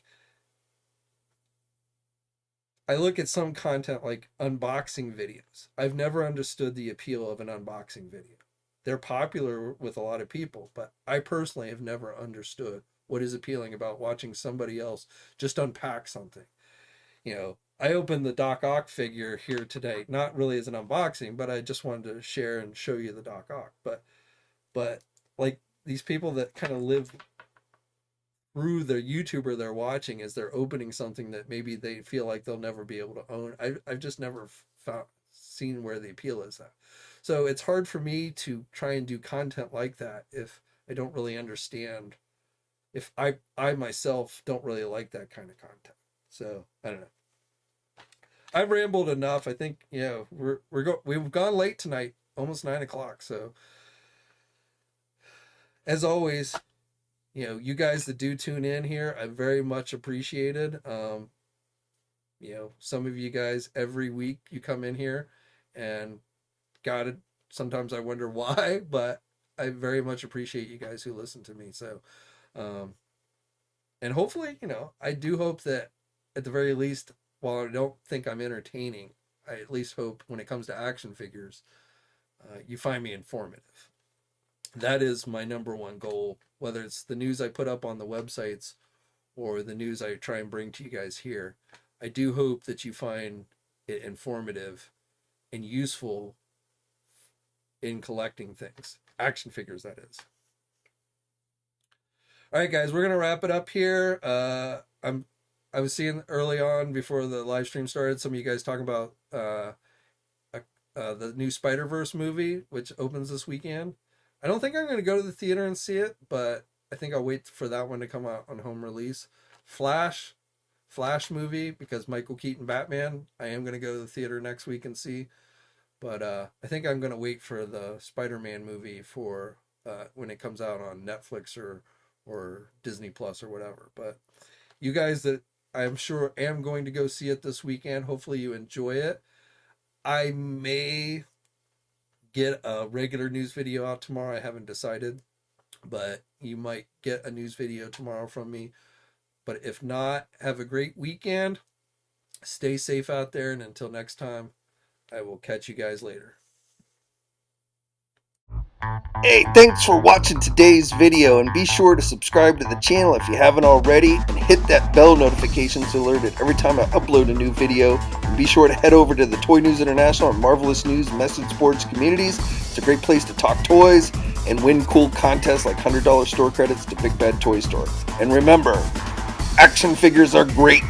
I look at some content like unboxing videos. I've never understood the appeal of an unboxing video. They're popular with a lot of people, but I personally have never understood what is appealing about watching somebody else just unpack something. I opened the Doc Ock figure here today, not really as an unboxing, but I just wanted to share and show you the Doc Ock. But like these people that kind of live through the YouTuber they're watching as they're opening something that maybe they feel like they'll never be able to own. I've just never seen where the appeal is at. So it's hard for me to try and do content like that if I don't really understand, if I myself don't really like that kind of content. So I don't know. I've rambled enough. I think, we've gone late tonight, almost 9 o'clock. So as always, you guys that do tune in here, I very much appreciated. some of you guys every week you come in here, and God, sometimes I wonder why, but I very much appreciate you guys who listen to me. So, and hopefully, I do hope that at the very least, while I don't think I'm entertaining, I at least hope when it comes to action figures, you find me informative. That is my number one goal, whether it's the news I put up on the websites or the news I try and bring to you guys here. I do hope that you find it informative and useful in collecting things. Action figures, that is. All right, guys, we're going to wrap it up here. I was seeing early on before the live stream started, some of you guys talking about the new Spider-Verse movie, which opens this weekend. I don't think I'm going to go to the theater and see it, but I think I'll wait for that one to come out on home release. Flash movie, because Michael Keaton Batman, I am going to go to the theater next week and see. But I think I'm going to wait for the Spider-Man movie for when it comes out on Netflix or Disney Plus or whatever. But you guys that I'm sure am going to go see it this weekend, hopefully you enjoy it. I may get a regular news video out tomorrow. I haven't decided, but you might get a news video tomorrow from me. But if not, have a great weekend. Stay safe out there, and until next time, I will catch you guys later. Hey, thanks for watching today's video, and be sure to subscribe to the channel if you haven't already, and hit that bell notification so alerted every time I upload a new video. And be sure to head over to the Toy News International and Marvelous News message boards communities. It's a great place to talk toys and win cool contests like $100 store credits to Big Bad Toy Store. And remember, action figures are great.